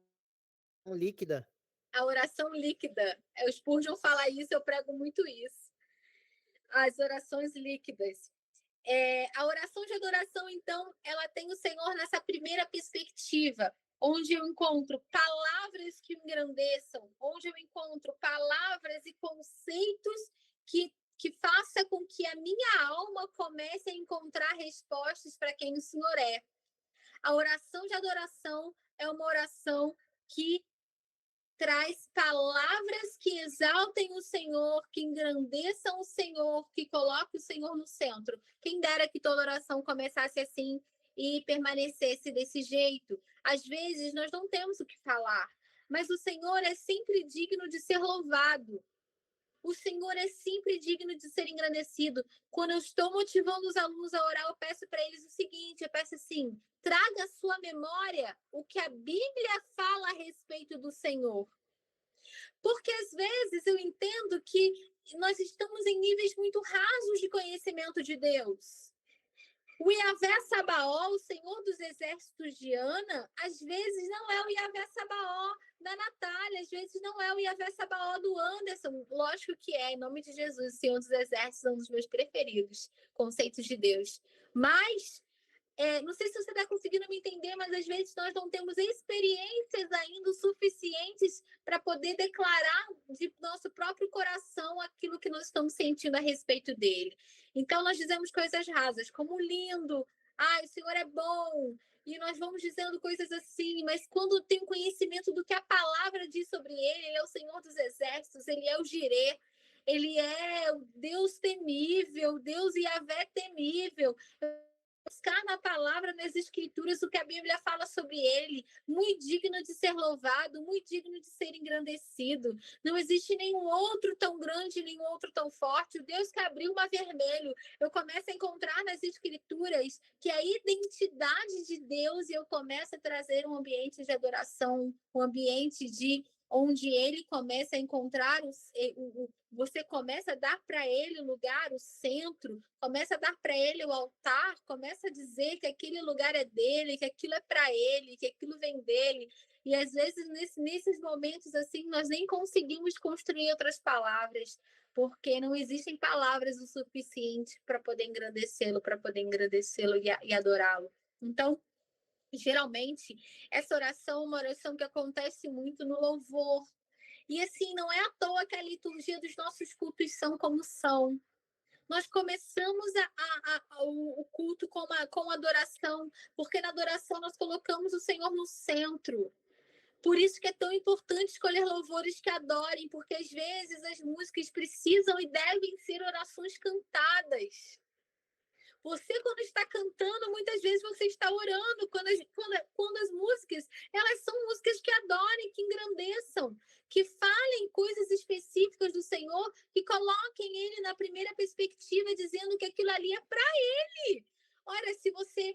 A: líquida.
E: A oração líquida. O Spurgeon fala isso, eu prego muito isso. As orações líquidas. A oração de adoração, então, ela tem o Senhor nessa primeira perspectiva, onde eu encontro palavras que engrandeçam, onde eu encontro palavras e conceitos que faça com que a minha alma comece a encontrar respostas para quem o Senhor é. A oração de adoração é uma oração que traz palavras que exaltem o Senhor, que engrandeçam o Senhor, que coloquem o Senhor no centro. Quem dera que toda oração começasse assim e permanecesse desse jeito. Às vezes, nós não temos o que falar. mas o Senhor é sempre digno de ser louvado. O Senhor é sempre digno de ser engrandecido. Quando eu estou motivando os alunos a orar, eu peço para eles o seguinte, eu peço assim, traga à sua memória o que a Bíblia fala a respeito do Senhor. Porque às vezes eu entendo que nós estamos em níveis muito rasos de conhecimento de Deus. O Iavé Sabaó, o Senhor dos Exércitos de Ana, às vezes não é o Iavé Sabaó da Natália, às vezes não é o Iavé Sabaó do Anderson. Lógico que é, em nome de Jesus, o Senhor dos Exércitos é um dos meus preferidos, conceitos de Deus. Mas, não sei se você está conseguindo me entender, mas às vezes nós não temos experiências ainda suficientes para poder declarar de nosso próprio coração aquilo que nós estamos sentindo a respeito dele. Então, nós dizemos coisas rasas, como lindo, o Senhor é bom, e nós vamos dizendo coisas assim, mas quando tem conhecimento do que a palavra diz sobre ele, ele é o Senhor dos Exércitos, ele é o Jirê, ele é o Deus temível, Deus Iavé temível. Buscar na palavra, nas escrituras, o que a Bíblia fala sobre ele, muito digno de ser louvado, muito digno de ser engrandecido. Não existe nenhum outro tão grande, nenhum outro tão forte. O Deus que abriu o mar vermelho, eu começo a encontrar nas escrituras que a identidade de Deus, e eu começo a trazer um ambiente de adoração, um ambiente de onde ele começa a encontrar você começa a dar para ele o lugar, o centro, começa a dar para ele o altar, começa a dizer que aquele lugar é dele, que aquilo é para ele, que aquilo vem dele. E às vezes nesses momentos assim nós nem conseguimos construir outras palavras, porque não existem palavras o suficiente para poder engrandecê-lo e adorá-lo. Então, geralmente, essa oração é uma oração que acontece muito no louvor. E assim, não é à toa que a liturgia dos nossos cultos são como são. Nós começamos o culto com adoração, porque na adoração nós colocamos o Senhor no centro. Por isso que é tão importante escolher louvores que adorem, porque às vezes as músicas precisam e devem ser orações cantadas. Você, quando está cantando, muitas vezes você está orando. Quando as músicas, elas são músicas que adorem, que engrandeçam, que falem coisas específicas do Senhor, que coloquem ele na primeira perspectiva, dizendo que aquilo ali é para ele. Ora, se você,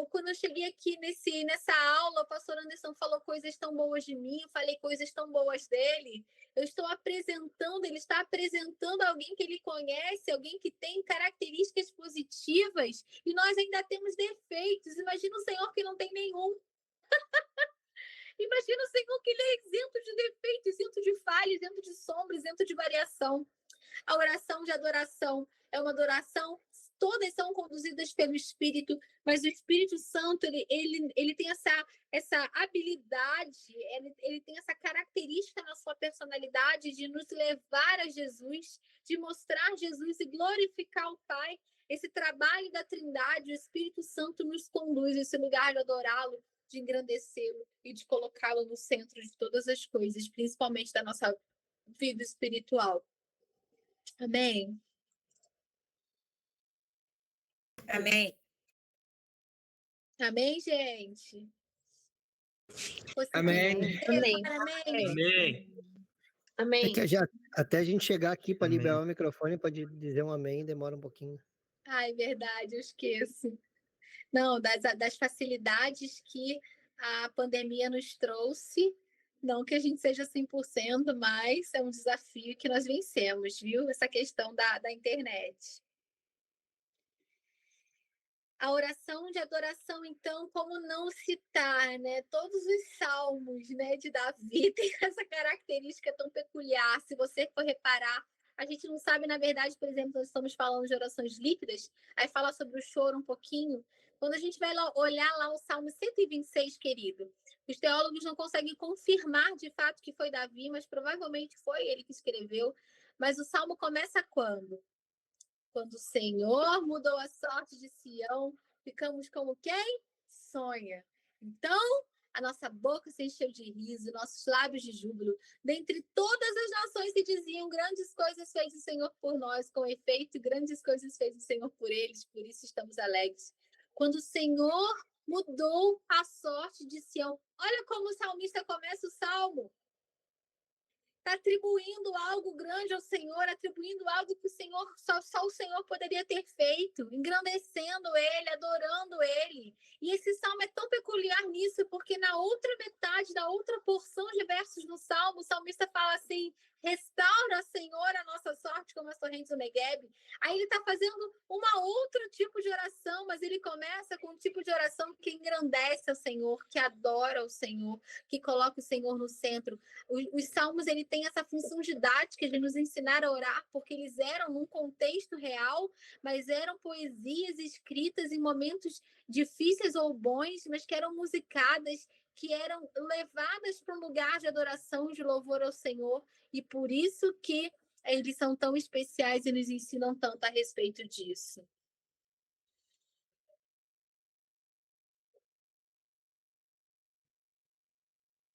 E: quando eu cheguei aqui nessa aula, o pastor Anderson falou coisas tão boas de mim, eu falei coisas tão boas dele. Eu estou apresentando, ele está apresentando alguém que ele conhece, alguém que tem características positivas, e nós ainda temos defeitos. Imagina o Senhor que não tem nenhum. Imagina o Senhor que ele é isento de defeitos, isento de falha, isento de sombra, isento de variação. A oração de adoração é uma adoração, todas são conduzidas pelo Espírito, mas o Espírito Santo, ele tem essa habilidade, ele tem essa característica na sua personalidade de nos levar a Jesus, de mostrar Jesus e glorificar o Pai. Esse trabalho da Trindade, o Espírito Santo nos conduz a esse lugar de adorá-lo, de engrandecê-lo e de colocá-lo no centro de todas as coisas, principalmente da nossa vida espiritual. Amém?
B: Amém.
E: Amém, gente?
A: Amém.
E: Amém.
F: Amém.
A: É que
C: Amém.
A: até a gente chegar aqui para
F: Amém.
A: liberar o microfone, pode dizer um amém, demora um pouquinho.
E: Ai, verdade, eu esqueço. Não, das facilidades que a pandemia nos trouxe, não que a gente seja 100%, mas é um desafio que nós vencemos, viu? Essa questão da internet. A oração de adoração, então, como não citar, né? Todos os salmos, né, de Davi têm essa característica tão peculiar. Se você for reparar, a gente não sabe, na verdade, por exemplo, nós estamos falando de orações líquidas, aí fala sobre o choro um pouquinho. Quando a gente vai olhar lá o Salmo 126, querido, os teólogos não conseguem confirmar de fato que foi Davi, mas provavelmente foi ele que escreveu. Mas o Salmo começa quando? Quando o Senhor mudou a sorte de Sião, ficamos como quem? Sonha. Então, a nossa boca se encheu de riso, nossos lábios de júbilo. Dentre todas as nações se diziam, grandes coisas fez o Senhor por nós, com efeito, grandes coisas fez o Senhor por eles, por isso estamos alegres. Quando o Senhor mudou a sorte de Sião, Olha como o salmista começa o salmo. Está atribuindo algo grande ao Senhor, atribuindo algo que o Senhor, só o Senhor poderia ter feito, engrandecendo Ele, adorando Ele. E esse salmo é tão peculiar nisso, porque na outra metade, da outra porção de versos do salmo, o salmista fala assim: restaura, Senhor, a nossa sorte como as torrentes do Negueb. Aí ele está fazendo outro tipo de oração, mas ele começa com um tipo de oração que engrandece ao Senhor, que adora o Senhor, que coloca o Senhor no centro. Os salmos, ele tem essa função didática de nos ensinar a orar, porque eles eram num contexto real, mas eram poesias escritas em momentos difíceis ou bons, mas que eram musicadas, que eram levadas para um lugar de adoração, de louvor ao Senhor, e por isso que eles são tão especiais e nos ensinam tanto a respeito disso.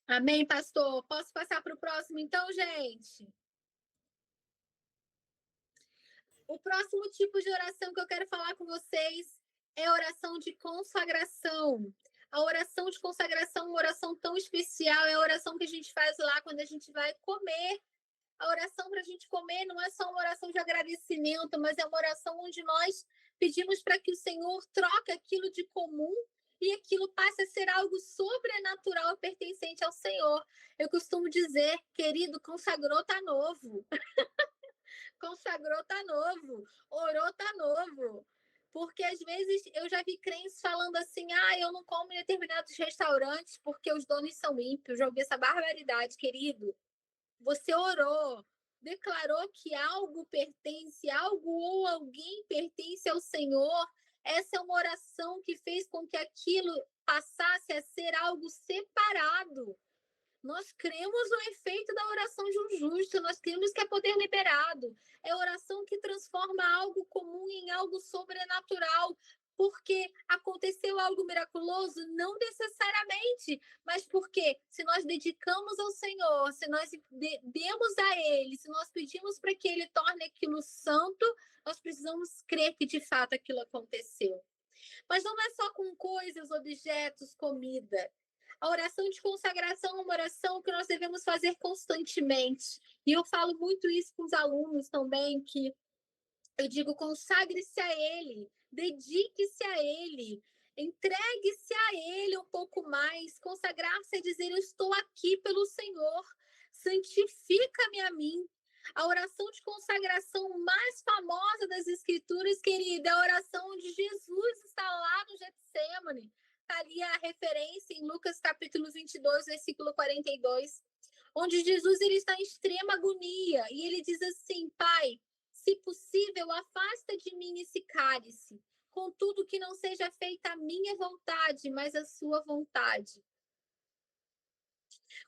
E: Amém, pastor? Posso passar para o próximo, então, gente? O próximo tipo de oração que eu quero falar com vocês é a oração de consagração. A oração de consagração é uma oração tão especial, é a oração que a gente faz lá quando a gente vai comer. A oração para a gente comer não é só uma oração de agradecimento, mas é uma oração onde nós pedimos para que o Senhor troque aquilo de comum e aquilo passe a ser algo sobrenatural pertencente ao Senhor. Eu costumo dizer, querido, consagrou, tá novo. Consagrou, tá novo. Orou, tá novo. Porque às vezes eu já vi crentes falando assim: eu não como em determinados restaurantes porque os donos são ímpios. Já ouvi essa barbaridade, querido. Você orou, declarou que algo pertence, algo ou alguém pertence ao Senhor. Essa é uma oração que fez com que aquilo passasse a ser algo separado. Nós cremos no efeito da oração de um justo, nós cremos que é poder liberado. É oração que transforma algo comum em algo sobrenatural. Porque aconteceu algo miraculoso? Não necessariamente, mas porque se nós dedicamos ao Senhor, se nós demos a Ele, se nós pedimos para que Ele torne aquilo santo, nós precisamos crer que de fato aquilo aconteceu. Mas não é só com coisas, objetos, comida. A oração de consagração é uma oração que nós devemos fazer constantemente. E eu falo muito isso com os alunos também, que eu digo, consagre-se a Ele, dedique-se a Ele, entregue-se a Ele um pouco mais. Consagrar-se é dizer, eu estou aqui pelo Senhor, santifica-me a mim. A oração de consagração mais famosa das Escrituras, querida, é a oração onde Jesus está lá no Getsemane. Está ali a referência em Lucas capítulo 22, versículo 42, onde Jesus ele está em extrema agonia e ele diz assim: Pai, se possível, afasta de mim esse cálice, contudo que não seja feita a minha vontade, mas a sua vontade.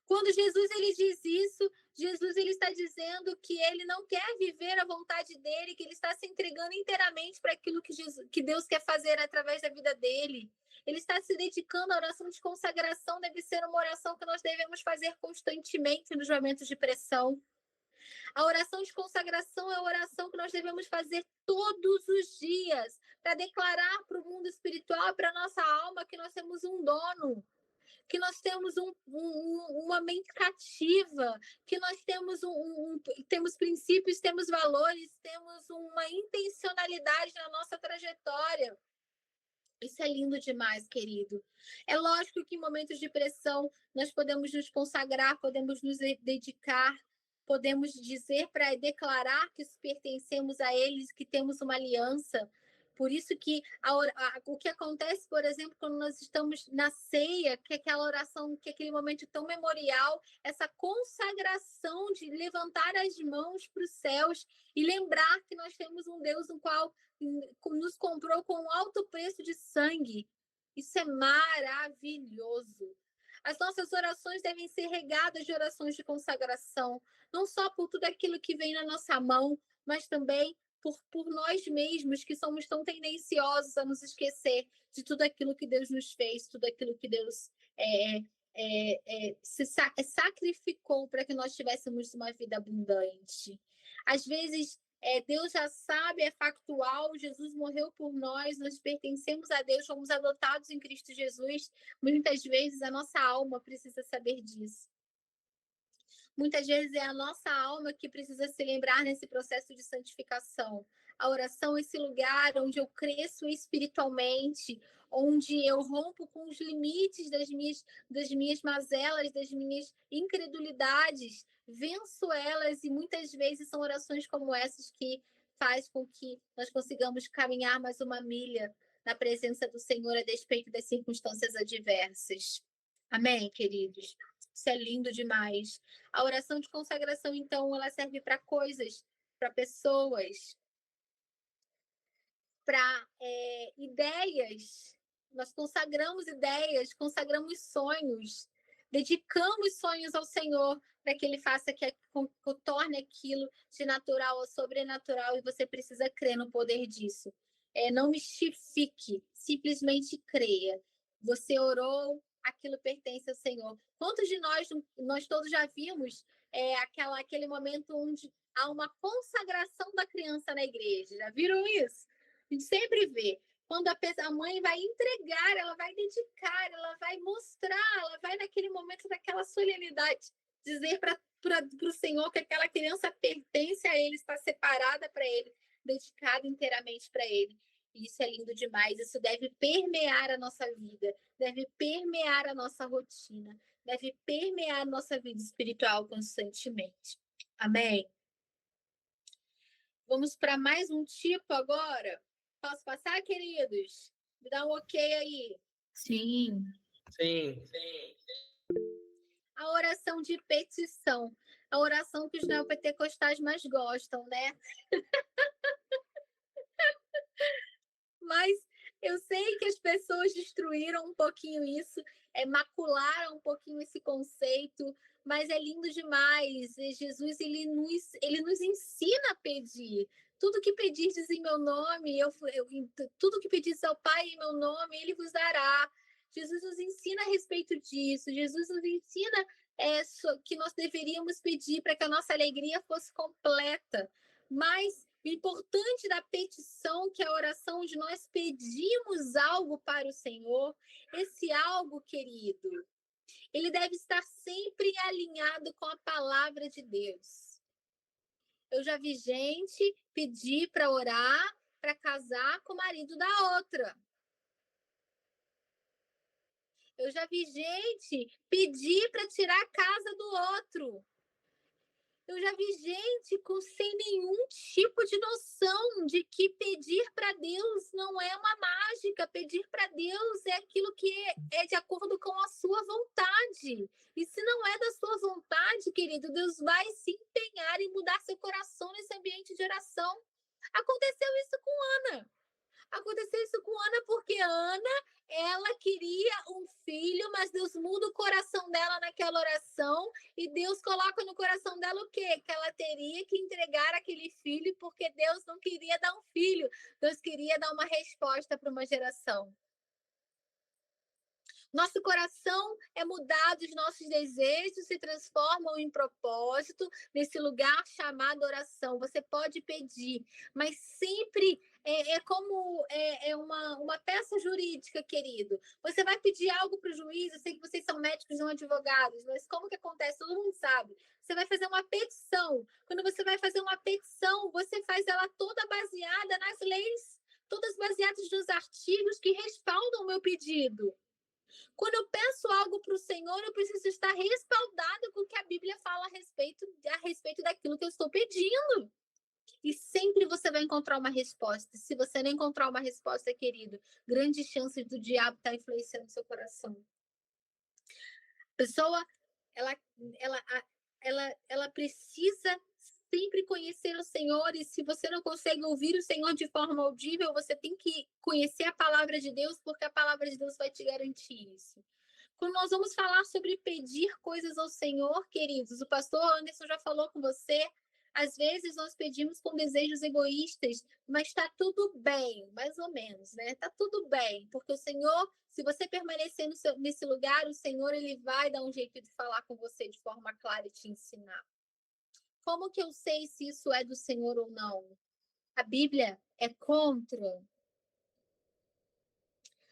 E: Quando Jesus ele diz isso, Jesus ele está dizendo que ele não quer viver a vontade dele, que ele está se entregando inteiramente para aquilo que Deus quer fazer através da vida dele. Ele está se dedicando à oração de consagração, deve ser uma oração que nós devemos fazer constantemente nos momentos de pressão. A oração de consagração é a oração que nós devemos fazer todos os dias para declarar para o mundo espiritual, para a nossa alma, que nós temos um dono, que nós temos uma mente cativa, que nós temos, temos princípios, temos valores, temos uma intencionalidade na nossa trajetória. Isso é lindo demais, querido. É lógico que em momentos de pressão nós podemos nos consagrar, podemos nos dedicar, podemos dizer para declarar que pertencemos a eles, que temos uma aliança. Por isso que o que acontece, por exemplo, quando nós estamos na ceia, que é aquela oração, que é aquele momento tão memorial, essa consagração de levantar as mãos para os céus e lembrar que nós temos um Deus no qual nos comprou com um alto preço de sangue. Isso é maravilhoso. As nossas orações devem ser regadas de orações de consagração, não só por tudo aquilo que vem na nossa mão, mas também por nós mesmos, que somos tão tendenciosos a nos esquecer de tudo aquilo que Deus nos fez, tudo aquilo que Deus sacrificou para que nós tivéssemos uma vida abundante. Às vezes, Deus já sabe, é factual, Jesus morreu por nós, nós pertencemos a Deus, fomos adotados em Cristo Jesus. Muitas vezes a nossa alma precisa saber disso. Muitas vezes é a nossa alma que precisa se lembrar nesse processo de santificação. A oração é esse lugar onde eu cresço espiritualmente, onde eu rompo com os limites das minhas mazelas, das minhas incredulidades, venço elas, e muitas vezes são orações como essas que faz com que nós consigamos caminhar mais uma milha na presença do Senhor a despeito das circunstâncias adversas. Amém, queridos? Isso é lindo demais. A oração de consagração, então, ela serve para coisas, para pessoas, para ideias. Nós consagramos ideias, consagramos sonhos, dedicamos sonhos ao Senhor para que Ele faça que torne aquilo de natural ao sobrenatural, e você precisa crer no poder disso. Não mistifique, simplesmente creia. Você orou, aquilo pertence ao Senhor. Quantos de nós todos já vimos aquele momento onde há uma consagração da criança na igreja? Já viram isso? A gente sempre vê. Quando a mãe vai entregar, ela vai dedicar, ela vai mostrar, ela vai naquele momento daquela solenidade dizer para o Senhor que aquela criança pertence a Ele, está separada para Ele, dedicada inteiramente para Ele. E isso é lindo demais, isso deve permear a nossa vida, deve permear a nossa rotina, deve permear a nossa vida espiritual constantemente. Amém? Vamos para mais um tipo agora? Posso passar, queridos? Me dá um ok aí.
C: Sim.
A: Sim.
E: A oração de petição. A oração que os neopentecostais mais gostam, né? Mas eu sei que as pessoas destruíram um pouquinho isso, macularam um pouquinho esse conceito, mas é lindo demais. E Jesus, ele nos ensina a pedir. Tudo que pedistes em meu nome, tudo que pedistes ao Pai em meu nome, Ele vos dará. Jesus nos ensina a respeito disso. Jesus nos ensina que nós deveríamos pedir para que a nossa alegria fosse completa. Mas o importante da petição, que é a oração onde nós pedimos algo para o Senhor, esse algo, querido, ele deve estar sempre alinhado com a palavra de Deus. Eu já vi gente pedir para orar, para casar com o marido da outra. Eu já vi gente pedir para tirar a casa do outro. Eu já vi gente sem nenhum tipo de noção de que pedir para Deus não é uma mágica. Pedir para Deus é aquilo que é de acordo com a sua vontade. E se não é da sua vontade, querido, Deus vai se empenhar em mudar seu coração nesse ambiente de oração. Aconteceu isso com Ana. Aconteceu isso com Ana porque Ana, ela queria um filho, mas Deus muda o coração dela naquela oração, e Deus coloca no coração dela o quê? Que ela teria que entregar aquele filho, porque Deus não queria dar um filho, Deus queria dar uma resposta para uma geração. Nosso coração é mudado, os nossos desejos se transformam em propósito nesse lugar chamado oração. Você pode pedir, mas sempre como uma peça jurídica, querido. Você vai pedir algo para o juiz, eu sei que vocês são médicos e não advogados, mas como que acontece? Todo mundo sabe. Você vai fazer uma petição. Quando você vai fazer uma petição, você faz ela toda baseada nas leis, todas baseadas nos artigos que respaldam o meu pedido. Quando eu peço algo para o Senhor, eu preciso estar respaldado com o que a Bíblia fala a respeito daquilo que eu estou pedindo. E sempre você vai encontrar uma resposta. Se você não encontrar uma resposta, querido, grandes chances do diabo estar influenciando seu coração. A pessoa, ela precisa sempre conhecer o Senhor, e se você não consegue ouvir o Senhor de forma audível, você tem que conhecer a palavra de Deus, porque a palavra de Deus vai te garantir isso. Quando nós vamos falar sobre pedir coisas ao Senhor, queridos, o pastor Anderson já falou com você, às vezes nós pedimos com desejos egoístas, mas está tudo bem, mais ou menos, né? Está tudo bem, porque o Senhor, se você permanecer nesse lugar, o Senhor ele vai dar um jeito de falar com você de forma clara e te ensinar. Como que eu sei se isso é do Senhor ou não? A Bíblia é contra.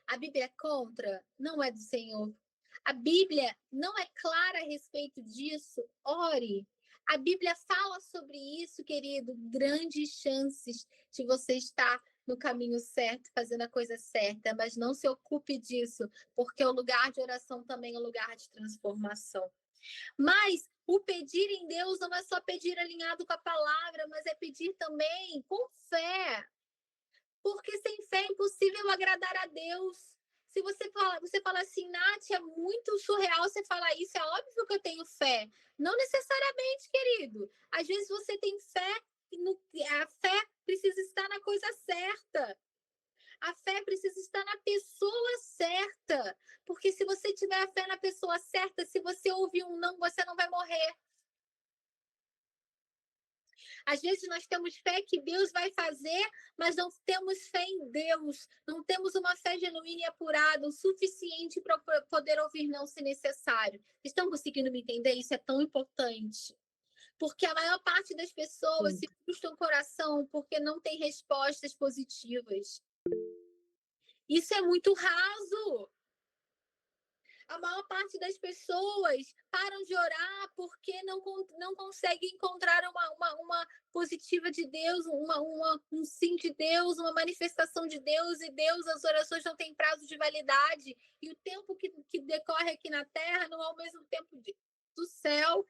E: A Bíblia é contra, não é do Senhor. A Bíblia não é clara a respeito disso. Ore. A Bíblia fala sobre isso, querido. Grandes chances de você estar no caminho certo, fazendo a coisa certa, mas não se ocupe disso, porque o lugar de oração também é um lugar de transformação. Mas o pedir em Deus não é só pedir alinhado com a palavra, mas é pedir também com fé. Porque sem fé é impossível agradar a Deus. Se você fala assim, Nath, é muito surreal você falar isso, é óbvio que eu tenho fé. Não necessariamente, querido. Às vezes você tem fé e a fé precisa estar na coisa certa. A fé precisa estar na pessoa certa. Porque se você tiver a fé na pessoa certa, se você ouvir um não, você não vai morrer. Às vezes nós temos fé que Deus vai fazer, mas não temos fé em Deus. Não temos uma fé genuína e apurada o suficiente para poder ouvir não se necessário. Estão conseguindo me entender? Isso é tão importante. Porque a maior parte das pessoas se frustram o coração porque não tem respostas positivas. Isso é muito raso. A maior parte das pessoas param de orar porque não conseguem encontrar uma positiva de Deus, um sim de Deus, uma manifestação de Deus, e Deus, as orações não têm prazo de validade, e o tempo que decorre aqui na Terra não é o mesmo tempo do céu.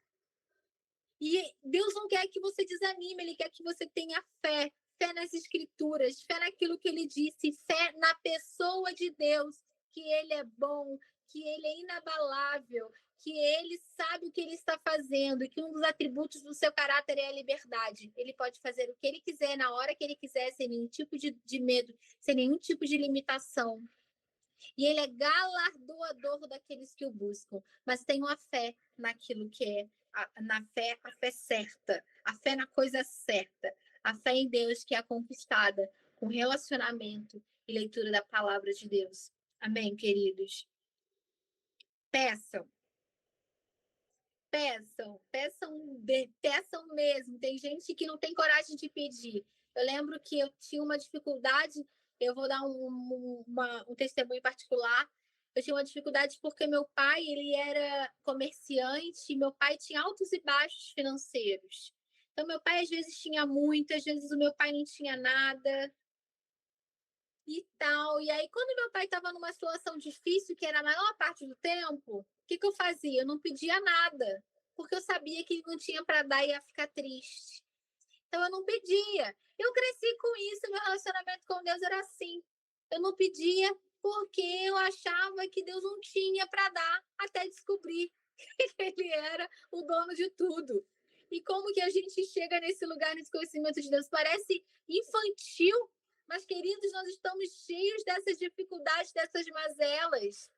E: E Deus não quer que você desanime, Ele quer que você tenha fé, fé nas Escrituras, fé naquilo que Ele disse, fé na pessoa de Deus, que Ele é bom, que Ele é inabalável, que Ele sabe o que Ele está fazendo, e que um dos atributos do seu caráter é a liberdade. Ele pode fazer o que Ele quiser, na hora que Ele quiser, sem nenhum tipo de medo, sem nenhum tipo de limitação. E Ele é galardoador daqueles que o buscam, mas tenham a fé naquilo que é, a fé certa, a fé na coisa certa, a fé em Deus que é conquistada com relacionamento e leitura da palavra de Deus. Amém, queridos? Peçam. Peçam mesmo. Tem gente que não tem coragem de pedir. Eu lembro que eu tinha uma dificuldade, eu vou dar um testemunho particular. Eu tinha uma dificuldade porque meu pai, ele era comerciante, e meu pai tinha altos e baixos financeiros. Então, meu pai às vezes tinha muito, às vezes o meu pai não tinha nada e tal. E aí, quando meu pai estava numa situação difícil, que era a maior parte do tempo, o que eu fazia? Eu não pedia nada, porque eu sabia que não tinha para dar e ia ficar triste. Então, eu não pedia. Eu cresci com isso, meu relacionamento com Deus era assim. Eu não pedia porque eu achava que Deus não tinha para dar, até descobrir que Ele era o dono de tudo. E como que a gente chega nesse lugar, nesse conhecimento de Deus? Parece infantil, mas, queridos, nós estamos cheios dessas dificuldades, dessas mazelas.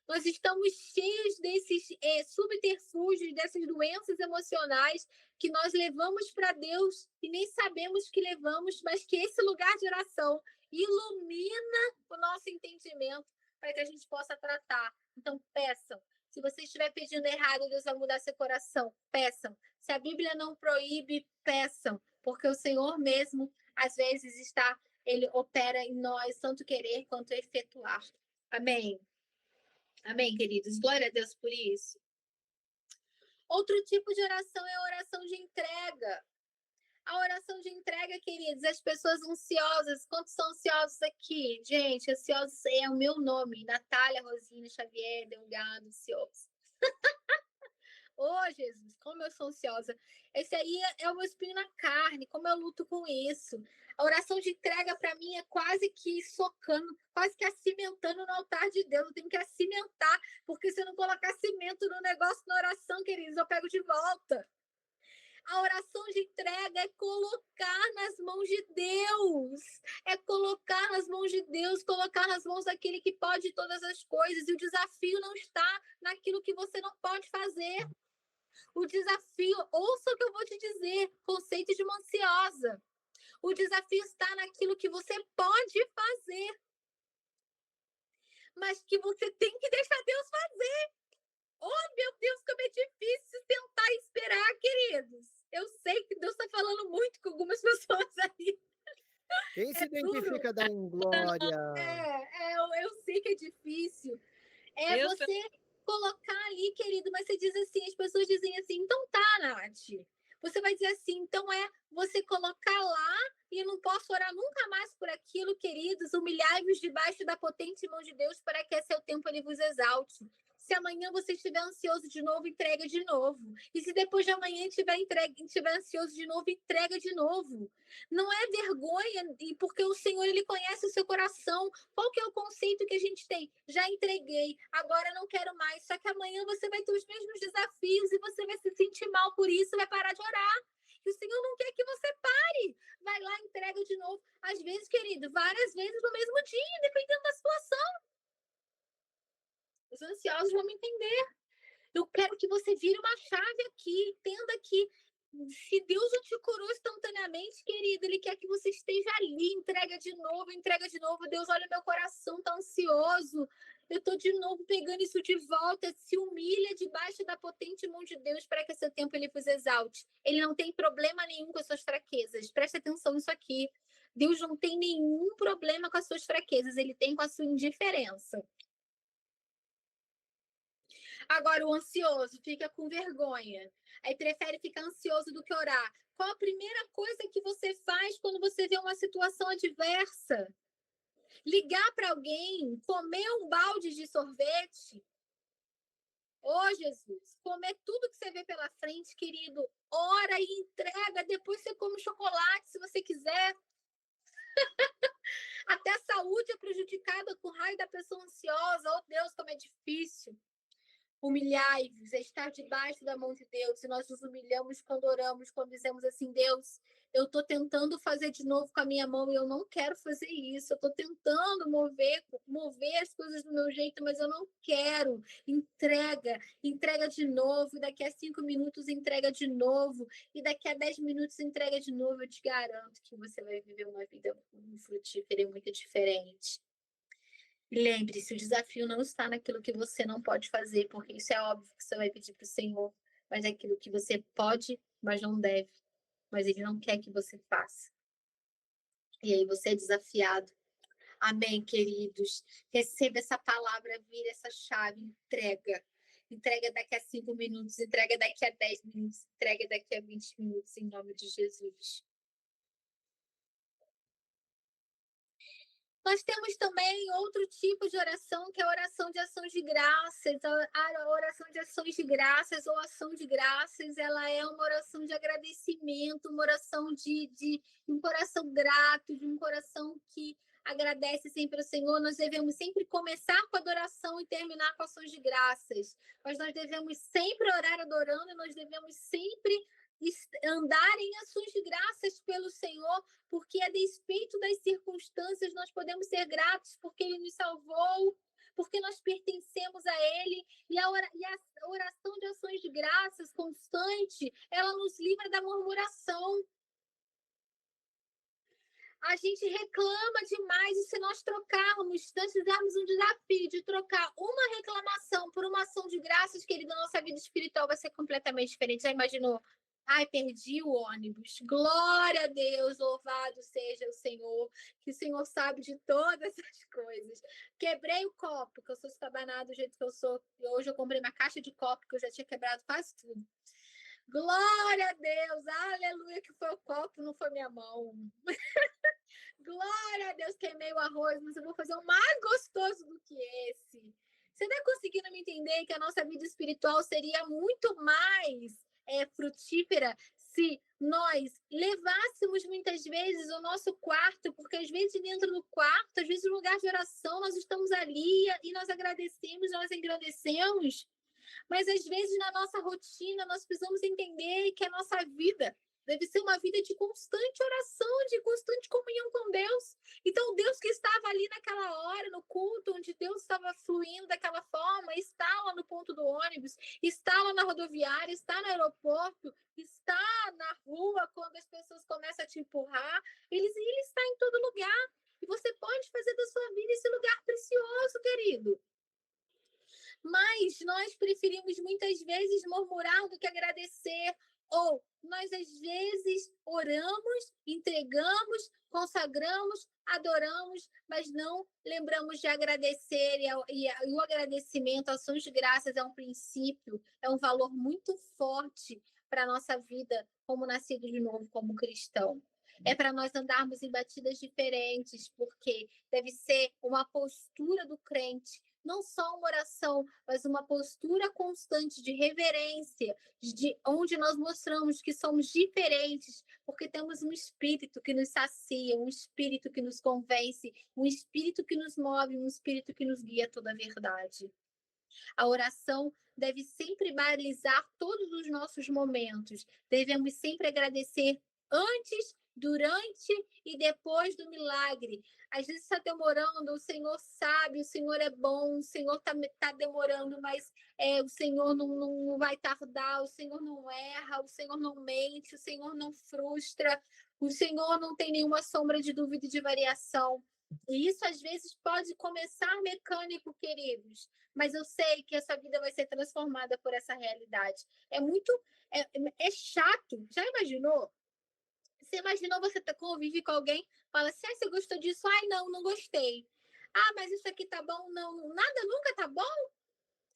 E: Nós estamos cheios desses subterfúgios, dessas doenças emocionais que nós levamos para Deus e nem sabemos que levamos, mas que esse lugar de oração ilumina o nosso entendimento para que a gente possa tratar. Então, peçam. Se você estiver pedindo errado, Deus vai mudar seu coração. Peçam. Se a Bíblia não proíbe, peçam. Porque o Senhor mesmo, às vezes, Ele opera em nós, tanto querer quanto efetuar. Amém? Amém, queridos? Glória a Deus por isso. Outro tipo de oração é a oração de entrega. A oração de entrega, queridos, as pessoas ansiosas. Quantos são ansiosos aqui? Gente, ansiosos é o meu nome. Natália Rosina Xavier Delgado, ansiosa. Jesus, como eu sou ansiosa. Esse aí é o meu espinho na carne, como eu luto com isso. A oração de entrega, para mim, é quase que socando, quase que acimentando no altar de Deus. Eu tenho que acimentar, porque se eu não colocar cimento no negócio, na oração, queridos, eu pego de volta. A oração de entrega é colocar nas mãos de Deus. É colocar nas mãos de Deus, colocar nas mãos daquele que pode todas as coisas. E o desafio não está naquilo que você não pode fazer. O desafio, ouça o que eu vou te dizer, conceito de uma ansiosa. O desafio está naquilo que você pode fazer, mas que você tem que deixar Deus fazer. Oh, meu Deus, como é difícil sentar e esperar, queridos. Eu
A: gente
E: juro.
A: fica dando glória.
E: Eu sei que é difícil.
B: Eu sou-
E: Você colocar ali, querido, mas você diz assim, as pessoas dizem assim, então tá, Nath. Você vai dizer assim, então você colocar lá e eu não posso orar nunca mais por aquilo, queridos. Humilhai-vos debaixo da potente mão de Deus para que a seu tempo ele vos exalte. Se amanhã você estiver ansioso de novo, entrega de novo. E se depois de amanhã estiver ansioso de novo, entrega de novo. Não é vergonha, e porque o Senhor ele conhece o seu coração. Qual que é o conceito que a gente tem? Já entreguei, agora não quero mais. Só que amanhã você vai ter os mesmos desafios e você vai se sentir mal por isso, vai parar de orar. E o Senhor não quer que você pare. Vai lá, entrega de novo. Às vezes, querido, várias vezes no mesmo dia, dependendo da situação. Os ansiosos vão me entender. Eu quero que você vire uma chave aqui. Entenda que se Deus não te curou instantaneamente, querido, Ele quer que você esteja ali. Entrega de novo, entrega de novo. Deus, olha, meu coração tá ansioso. Eu tô de novo pegando isso de volta. Se humilha debaixo da potente mão de Deus para que esse tempo Ele vos exalte. Ele não tem problema nenhum com as suas fraquezas. Presta atenção nisso aqui. Deus não tem nenhum problema com as suas fraquezas. Ele tem com a sua indiferença. Agora, o ansioso fica com vergonha. Aí prefere ficar ansioso do que orar. Qual a primeira coisa que você faz quando você vê uma situação adversa? Ligar para alguém, comer um balde de sorvete. Ô, Jesus, comer tudo que você vê pela frente, querido. Ora e entrega, depois você come chocolate se você quiser. Até a saúde é prejudicada com o raio da pessoa ansiosa. Oh, Deus, como é difícil. Humilhai-vos, estar debaixo da mão de Deus. E nós nos humilhamos quando oramos, quando dizemos assim, Deus, eu estou tentando fazer de novo com a minha mão e eu não quero fazer isso. Eu estou tentando mover as coisas do meu jeito, mas eu não quero. Entrega de novo. E daqui a 5 minutos, entrega de novo. E daqui a 10 minutos, entrega de novo. Eu te garanto que você vai viver uma vida frutífera e muito diferente. Lembre-se, o desafio não está naquilo que você não pode fazer, porque isso é óbvio que você vai pedir para o Senhor, mas é aquilo que você pode, mas não deve. Mas Ele não quer que você faça. E aí você é desafiado. Amém, queridos? Receba essa palavra, vira essa chave, entrega. Entrega daqui a 5 minutos, entrega daqui a 10 minutos, entrega daqui a 20 minutos, em nome de Jesus. Nós temos também outro tipo de oração, que é a oração de ações de graças. A oração de ações de graças ou ação de graças, ela é uma oração de agradecimento, uma oração de um coração grato, de um coração que agradece sempre ao Senhor. Nós devemos sempre começar com adoração e terminar com ações de graças. Mas nós devemos sempre orar adorando e nós devemos sempre andar em ações de graças pelo Senhor, porque a despeito das circunstâncias nós podemos ser gratos porque Ele nos salvou, porque nós pertencemos a Ele, e a oração de ações de graças constante, ela nos livra da murmuração. A gente reclama demais, e se nós trocarmos, se nós fizermos um desafio de trocar uma reclamação por uma ação de graças, querida, nossa vida espiritual vai ser completamente diferente. Já imaginou? Ai, perdi o ônibus. Glória a Deus, louvado seja o Senhor, que o Senhor sabe de todas as coisas. Quebrei o copo, que eu sou estabanada do jeito que eu sou. E hoje eu comprei uma caixa de copo, que eu já tinha quebrado quase tudo. Glória a Deus, aleluia, que foi o copo, não foi minha mão. Glória a Deus, queimei o arroz, mas eu vou fazer um mais gostoso do que esse. Você está conseguindo me entender que a nossa vida espiritual seria muito mais frutífera se nós levássemos muitas vezes o nosso quarto, porque às vezes dentro do quarto, às vezes no lugar de oração, nós estamos ali e nós agradecemos, nós engrandecemos, mas às vezes na nossa rotina nós precisamos entender que a nossa vida deve ser uma vida de constante oração, de constante comunhão com Deus. Então, Deus que estava ali naquela hora, no culto, onde Deus estava fluindo daquela forma, está lá no ponto do ônibus, está lá na rodoviária, está no aeroporto, está na rua, quando as pessoas começam a te empurrar. Ele está em todo lugar. E você pode fazer da sua vida esse lugar precioso, querido. Mas nós preferimos muitas vezes murmurar do que agradecer. Ou nós, às vezes, oramos, entregamos, consagramos, adoramos, mas não lembramos de agradecer, e o agradecimento, ações de graças, é um princípio, é um valor muito forte para a nossa vida como nascido de novo, como cristão. É para nós andarmos em batidas diferentes, porque deve ser uma postura do crente, não só uma oração, mas uma postura constante de reverência, de onde nós mostramos que somos diferentes, porque temos um espírito que nos sacia, um espírito que nos convence, um espírito que nos move, um espírito que nos guia a toda a verdade. A oração deve sempre balizar todos os nossos momentos. Devemos sempre agradecer antes, durante e depois do milagre. Às vezes está demorando, o Senhor sabe, o Senhor é bom, o Senhor tá demorando, mas o Senhor não vai tardar, o Senhor não erra, o Senhor não mente, o Senhor não frustra, o Senhor não tem nenhuma sombra de dúvida e de variação. E isso, às vezes, pode começar mecânico, queridos, mas eu sei que essa vida vai ser transformada por essa realidade. É chato. Já imaginou? Você imaginou, você convive com alguém, fala assim, você gostou disso? Ai, não gostei. Ah, mas isso aqui tá bom? Não, nada nunca tá bom?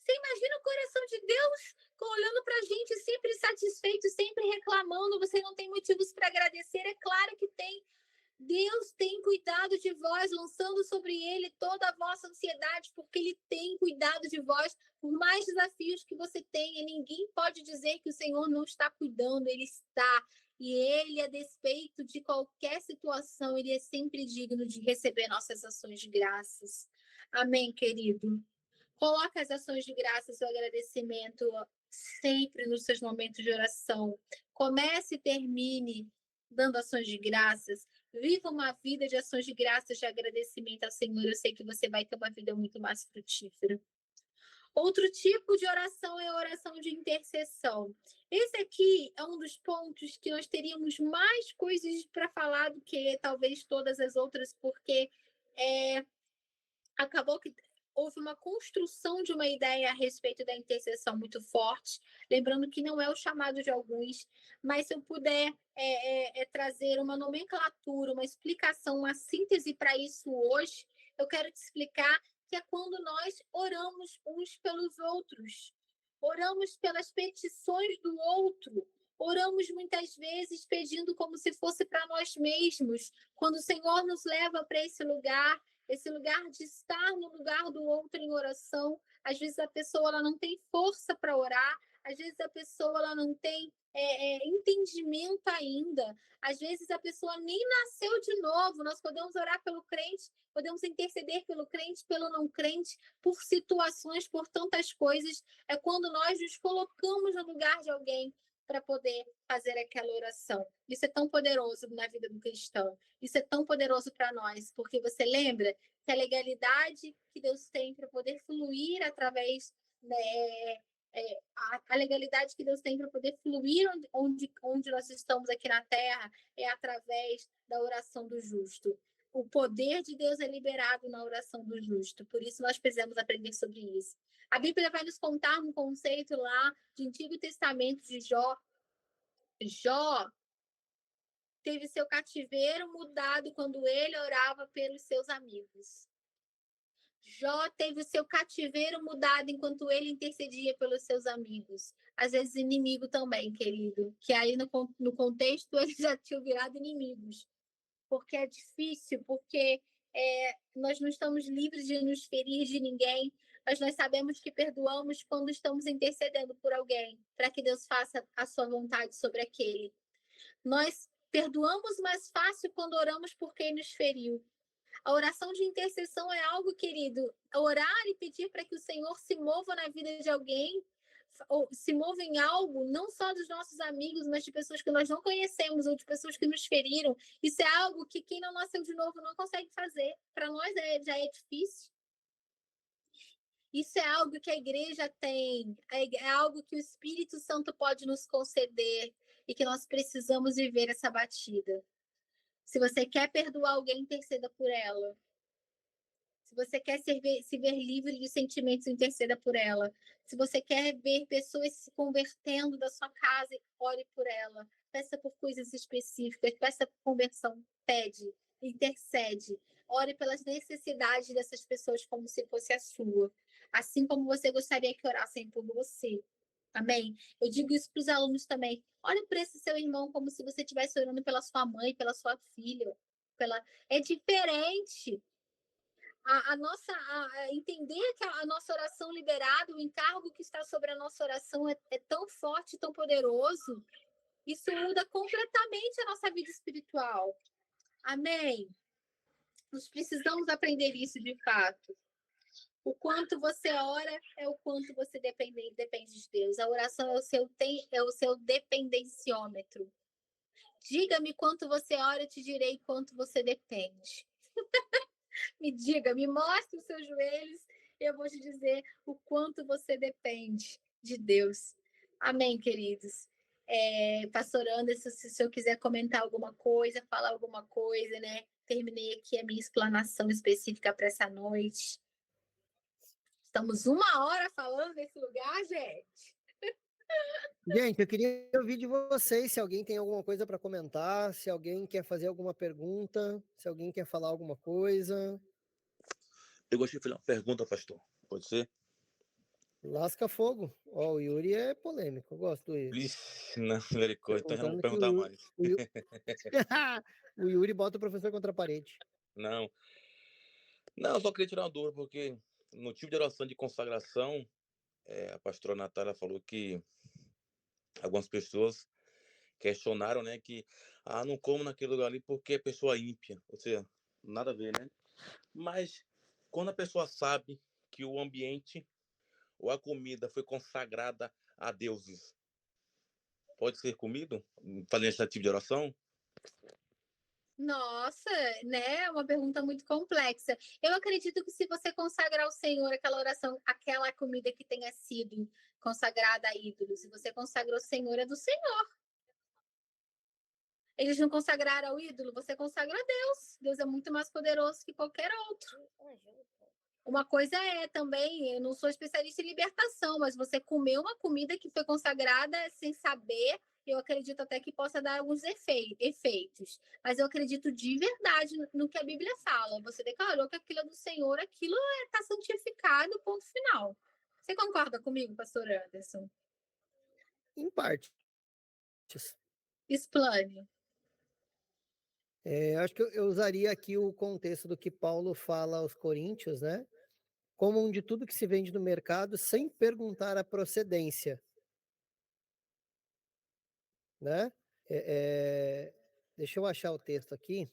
E: Você imagina o coração de Deus olhando para a gente, sempre satisfeito, sempre reclamando, você não tem motivos para agradecer? É claro que tem. Deus tem cuidado de vós, lançando sobre ele toda a vossa ansiedade, porque ele tem cuidado de vós. Por mais desafios que você tenha, ninguém pode dizer que o Senhor não está cuidando, ele está. E ele, a despeito de qualquer situação, ele é sempre digno de receber nossas ações de graças. Amém, querido? Coloque as ações de graças e o agradecimento sempre nos seus momentos de oração. Comece e termine dando ações de graças. Viva uma vida de ações de graças, de agradecimento ao Senhor. Eu sei que você vai ter uma vida muito mais frutífera. Outro tipo de oração é a oração de intercessão. Esse aqui é um dos pontos que nós teríamos mais coisas para falar do que talvez todas as outras, porque acabou que houve uma construção de uma ideia a respeito da intercessão muito forte, lembrando que não é o chamado de alguns, mas se eu puder trazer uma nomenclatura, uma explicação, uma síntese para isso hoje, eu quero te explicar que é quando nós oramos uns pelos outros, oramos pelas petições do outro, oramos muitas vezes pedindo como se fosse para nós mesmos, quando o Senhor nos leva para esse lugar de estar no lugar do outro em oração. Às vezes a pessoa ela não tem força para orar, às vezes a pessoa ela não tem entendimento ainda, às vezes a pessoa nem nasceu de novo. Nós podemos orar pelo crente, podemos interceder pelo crente, pelo não crente, por situações, por tantas coisas. É quando nós nos colocamos no lugar de alguém para poder fazer aquela oração. Isso é tão poderoso na vida do cristão. Isso é tão poderoso para nós, porque você lembra que a legalidade que Deus tem para poder fluir através, a legalidade que Deus tem para poder fluir onde nós estamos aqui na Terra é através da oração do justo. O poder de Deus é liberado na oração do justo. Por isso nós precisamos aprender sobre isso. A Bíblia vai nos contar um conceito lá de Antigo Testamento de Jó. Jó teve seu cativeiro mudado quando ele orava pelos seus amigos. Jó teve o seu cativeiro mudado enquanto ele intercedia pelos seus amigos. Às vezes inimigo também, querido. Que aí no contexto eles já tinham virado inimigos. Porque é difícil, porque nós não estamos livres de nos ferir de ninguém, mas nós sabemos que perdoamos quando estamos intercedendo por alguém, para que Deus faça a sua vontade sobre aquele. Nós perdoamos mais fácil quando oramos por quem nos feriu. A oração de intercessão é algo, querido, orar e pedir para que o Senhor se mova na vida de alguém, ou se mova em algo, não só dos nossos amigos, mas de pessoas que nós não conhecemos ou de pessoas que nos feriram. Isso é algo que quem não nasceu de novo não consegue fazer. Para nós já é difícil. Isso é algo que a igreja tem, é algo que o Espírito Santo pode nos conceder e que nós precisamos viver essa batida. Se você quer perdoar alguém, interceda por ela. Se você quer se ver livre de sentimentos, interceda por ela. Se você quer ver pessoas se convertendo da sua casa, ore por ela. Peça por coisas específicas, peça por conversão, pede, intercede. Ore pelas necessidades dessas pessoas como se fosse a sua. Assim como você gostaria que orassem por você. Amém? Eu digo isso para os alunos também. Olhe para esse seu irmão como se você estivesse orando pela sua mãe, pela sua filha. É diferente. Entender que a nossa oração liberada, o encargo que está sobre a nossa oração é tão forte, tão poderoso. Isso muda completamente a nossa vida espiritual. Amém? Nós precisamos aprender isso de fato. O quanto você ora é o quanto você depende de Deus. A oração é o seu dependenciômetro. Diga-me quanto você ora, eu te direi quanto você depende. Me diga, me mostre os seus joelhos e eu vou te dizer o quanto você depende de Deus. Amém, queridos? Pastor Anderson, se o senhor quiser comentar alguma coisa, falar alguma coisa, né? Terminei aqui a minha explanação específica para essa noite. Estamos 1 hora falando nesse lugar, gente.
A: Gente, eu queria ouvir de vocês se alguém tem alguma coisa para comentar, se alguém quer fazer alguma pergunta, se alguém quer falar alguma coisa.
D: Eu gostaria de fazer uma pergunta, pastor. Pode ser?
A: Lasca fogo. Ó, o Yuri é polêmico, eu gosto do Yuri.
D: Vixe, não, misericórdia. Então já não vou
A: Contando que
D: perguntar mais.
A: o Yuri bota o professor contra a parede.
D: Não. Não, eu só queria tirar uma dúvida, porque no tipo de oração de consagração, a pastora Natália falou que algumas pessoas questionaram, né, que não como naquele lugar ali porque é pessoa ímpia. Ou seja, nada a ver, né? Mas quando a pessoa sabe que o ambiente ou a comida foi consagrada a deuses, pode ser comido? Fazendo esse tipo de oração?
E: Nossa, né? É uma pergunta muito complexa. Eu acredito que se você consagrar ao Senhor aquela oração, aquela comida que tenha sido consagrada a ídolos, e você consagrou ao Senhor, é do Senhor. Eles não consagraram ao ídolo, você consagra a Deus. Deus é muito mais poderoso que qualquer outro. Uma coisa é também, eu não sou especialista em libertação, mas você comer uma comida que foi consagrada sem saber, eu acredito até que possa dar alguns efeitos. Mas eu acredito de verdade no que a Bíblia fala. Você declarou que aquilo é do Senhor, aquilo está santificado, ponto final. Você concorda comigo, pastor Anderson?
A: Em parte.
E: Explane.
A: Acho que eu usaria aqui o contexto do que Paulo fala aos Coríntios, né? Comam de tudo que se vende no mercado sem perguntar a procedência, né? Deixa eu achar o texto aqui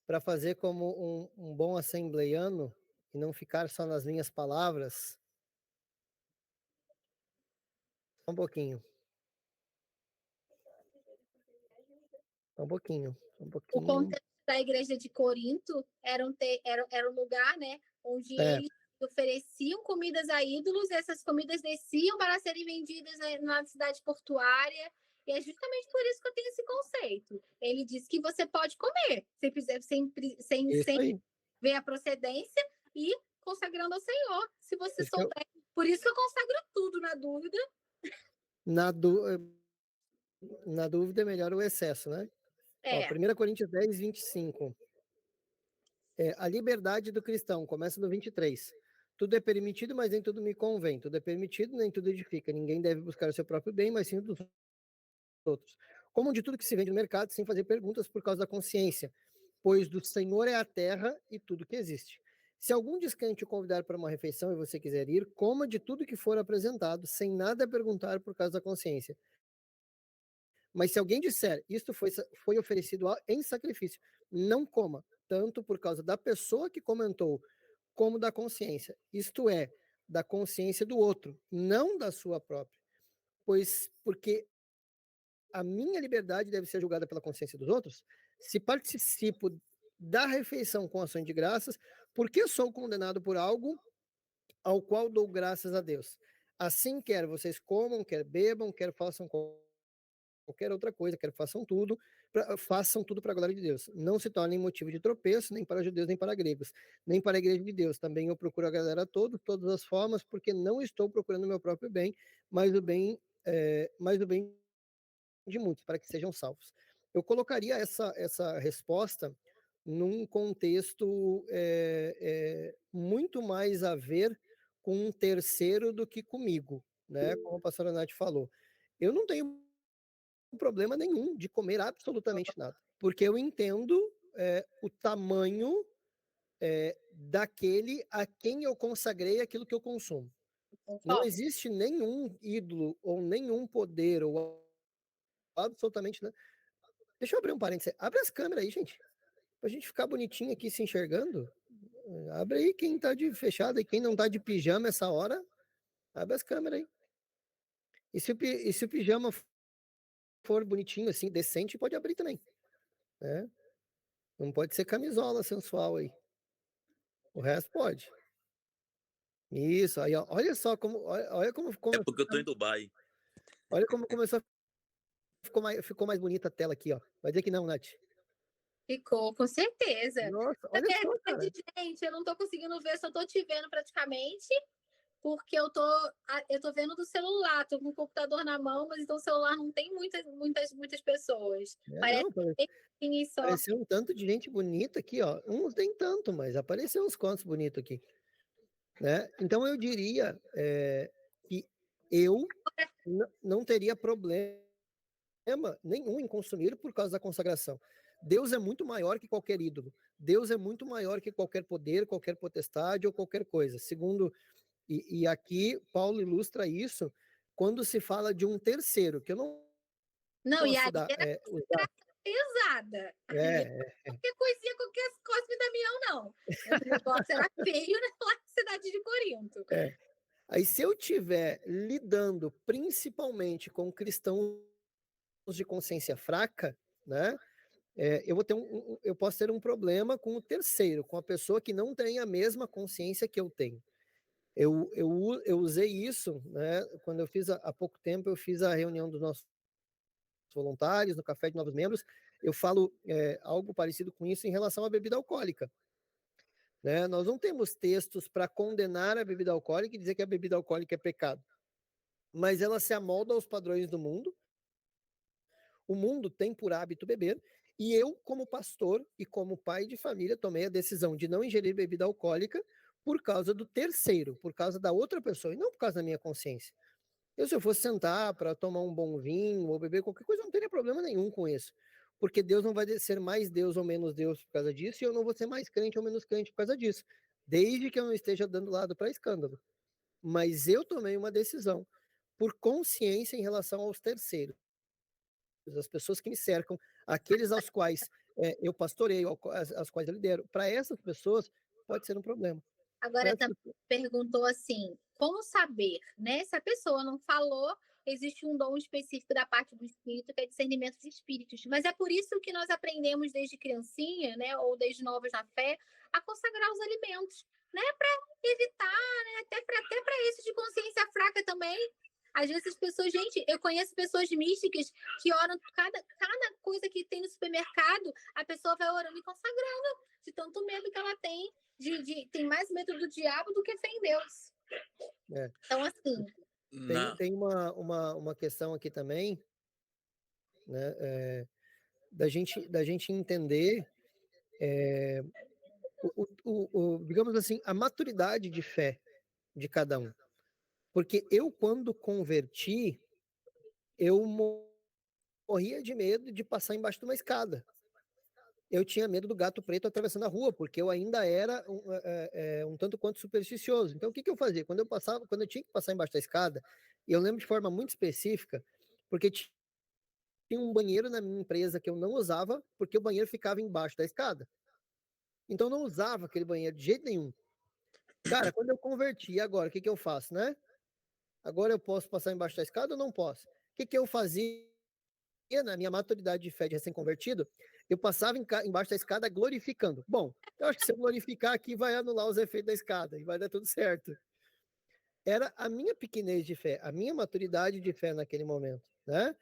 A: para fazer como um bom assembleiano e não ficar só nas minhas palavras. Um pouquinho. Um pouquinho.
E: O contexto da igreja de Corinto era um lugar, né, onde eles ofereciam comidas a ídolos, e essas comidas desciam para serem vendidas na cidade portuária, e é justamente por isso que eu tenho esse conceito. Ele diz que você pode comer, sem ver a procedência e consagrando ao Senhor, se você souber. Por isso que eu consagro tudo na dúvida.
A: Na dúvida é melhor o excesso, né? Ó, 1 Coríntios 10, 25. A liberdade do cristão, começa no 23. Tudo é permitido, mas nem tudo me convém. Tudo é permitido, nem tudo edifica. Ninguém deve buscar o seu próprio bem, mas sim o dos outros. Como de tudo que se vende no mercado, sem fazer perguntas por causa da consciência. Pois do Senhor é a terra e tudo que existe. Se algum descrente o convidar para uma refeição e você quiser ir, coma de tudo que for apresentado, sem nada perguntar por causa da consciência. Mas se alguém disser, isto foi oferecido em sacrifício, não coma, tanto por causa da pessoa que comentou, como da consciência. Isto é, da consciência do outro, não da sua própria. Porque a minha liberdade deve ser julgada pela consciência dos outros. Se participo da refeição com ações de graças, porque sou condenado por algo ao qual dou graças a Deus. Assim, quer vocês comam, quer bebam, quer façam qualquer outra coisa, quero que façam tudo para a glória de Deus. Não se tornem motivo de tropeço, nem para judeus, nem para gregos, nem para a igreja de Deus. Também eu procuro agradar a todos, todas as formas, porque não estou procurando o meu próprio bem, mas o bem de muitos, para que sejam salvos. Eu colocaria essa resposta num contexto muito mais a ver com um terceiro do que comigo, né? Como a pastora Nath falou. Eu não tenho problema nenhum de comer absolutamente nada, porque eu entendo o tamanho daquele a quem eu consagrei aquilo que eu consumo. Não existe nenhum ídolo ou nenhum poder ou absolutamente nada. Deixa eu abrir um parênteses. Abre as câmeras aí, gente. Pra gente ficar bonitinho aqui se enxergando. Abre aí quem tá de fechado e quem não tá de pijama essa hora. Abre as câmeras aí. E se o pijama for bonitinho, assim, decente, pode abrir também. Né? Não pode ser camisola sensual aí. O resto pode. Isso, aí, ó, olha só como. Olha como
D: É porque eu tô em Dubai.
A: Olha como começou. Ficou mais bonita a tela aqui, ó. Vai dizer que não, Nath.
E: Ficou, com certeza.
A: Nossa,
E: Na
A: olha só, cara.
E: verdade, gente, eu não tô conseguindo ver, só tô te vendo praticamente, porque eu tô vendo do celular, tô com o computador na mão, mas então o celular não tem muitas pessoas. Parece
A: Não,
E: que tem só.
A: apareceu um tanto de gente bonita aqui, ó. Uns nem tanto, mas apareceu uns quantos bonitos aqui. Né? Então eu diria que eu não teria problema nenhum em consumir por causa da consagração. Deus é muito maior que qualquer ídolo. Deus é muito maior que qualquer poder, qualquer potestade ou qualquer coisa. Segundo, e aqui Paulo ilustra isso quando se fala de um terceiro, que eu não
E: Não, e
A: posso
E: aí
A: dar.
E: era pesada. Qualquer coisinha, qualquer Cosme e Damião, não. O negócio era feio lá na cidade de Corinto.
A: Aí, se eu estiver lidando principalmente com cristãos de consciência fraca, né? Eu posso ter um problema com o terceiro, com a pessoa que não tem a mesma consciência que eu tenho. Eu usei isso, né? Quando eu fiz há pouco tempo, eu fiz a reunião dos nossos voluntários, no Café de Novos Membros, eu falo algo parecido com isso em relação à bebida alcoólica. Né? Nós não temos textos para condenar a bebida alcoólica e dizer que a bebida alcoólica é pecado, mas ela se amolda aos padrões do mundo. O mundo tem por hábito beber, e eu, como pastor e como pai de família, tomei a decisão de não ingerir bebida alcoólica por causa do terceiro, por causa da outra pessoa, e não por causa da minha consciência. Se eu fosse sentar para tomar um bom vinho ou beber qualquer coisa, eu não teria problema nenhum com isso. Porque Deus não vai ser mais Deus ou menos Deus por causa disso, e eu não vou ser mais crente ou menos crente por causa disso. Desde que eu não esteja dando lado para escândalo. Mas eu tomei uma decisão por consciência em relação aos terceiros. As pessoas que me cercam, aqueles aos quais eu pastoreio, às quais eu lidero. Para essas pessoas, pode ser um problema.
E: Agora, também perguntou assim, como saber, né? Se a pessoa não falou, existe um dom específico da parte do espírito, que é discernimento de espíritos. Mas é por isso que nós aprendemos desde criancinha, né? Ou desde novos na fé, a consagrar os alimentos, né? Para evitar, né? Até para isso de consciência fraca também. Às vezes as pessoas, gente, eu conheço pessoas místicas que oram cada coisa que tem no supermercado, a pessoa vai orando e consagrando, de tanto medo que ela tem, tem mais medo do diabo do que fé em Deus. Então, assim...
A: Tem uma questão aqui também, né, da gente entender, digamos assim, a maturidade de fé de cada um. Porque eu, quando converti, eu morria de medo de passar embaixo de uma escada. Eu tinha medo do gato preto atravessando a rua, porque eu ainda era um tanto quanto supersticioso. Então, o que eu fazia? Quando eu tinha que passar embaixo da escada, e eu lembro de forma muito específica, porque tinha um banheiro na minha empresa que eu não usava, porque o banheiro ficava embaixo da escada. Então, eu não usava aquele banheiro de jeito nenhum. Cara, quando eu converti, agora, o que eu faço, né? Agora eu posso passar embaixo da escada ou não posso? O que eu fazia na minha maturidade de fé de recém-convertido? Eu passava embaixo da escada glorificando. Bom, eu acho que se eu glorificar aqui vai anular os efeitos da escada e vai dar tudo certo. Era a minha pequenez de fé, a minha maturidade de fé naquele momento, né?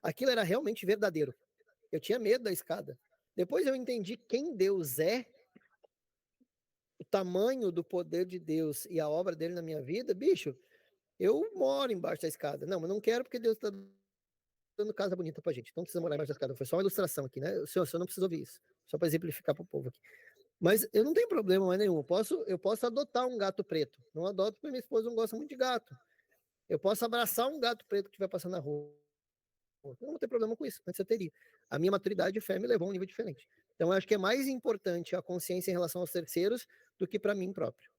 A: Aquilo era realmente verdadeiro. Eu tinha medo da escada. Depois eu entendi quem Deus é, o tamanho do poder de Deus e a obra dele na minha vida, bicho, eu moro embaixo da escada. Não, mas não quero porque Deus está dando casa bonita pra gente. Não precisa morar embaixo da escada. Foi só uma ilustração aqui, né? O senhor não precisa ouvir isso. Só para exemplificar para o povo aqui. Mas eu não tenho problema mais nenhum. Eu posso adotar um gato preto. Não adoto porque minha esposa não gosta muito de gato. Eu posso abraçar um gato preto que estiver passando na rua. Eu não vou ter problema com isso. Antes eu teria. A minha maturidade e fé me levou a um nível diferente. Então, eu acho que é mais importante a consciência em relação aos terceiros do que para mim próprio.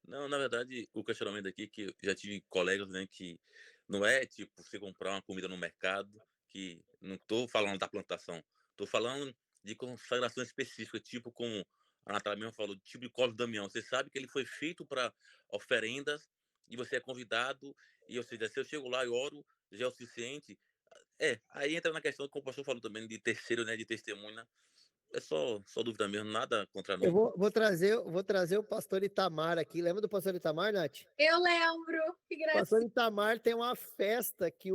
D: Não, na verdade, o questionamento aqui, que eu já tive colegas, né, que não é tipo você comprar uma comida no mercado, que não estou falando da plantação, estou falando de consagração específica, tipo como a Natália mesmo falou, tipo de Cosme Damião. Você sabe que ele foi feito para oferendas e você é convidado, e ou seja, se eu chego lá e oro, já é o suficiente. Aí entra na questão que o pastor falou também de terceiro, né, de testemunha. É só dúvida mesmo, nada contra
A: Eu
D: não.
A: vou trazer o pastor Itamar aqui. Lembra do pastor Itamar, Nath?
E: Eu lembro, que
A: O pastor
E: gracinha.
A: Itamar tem uma festa que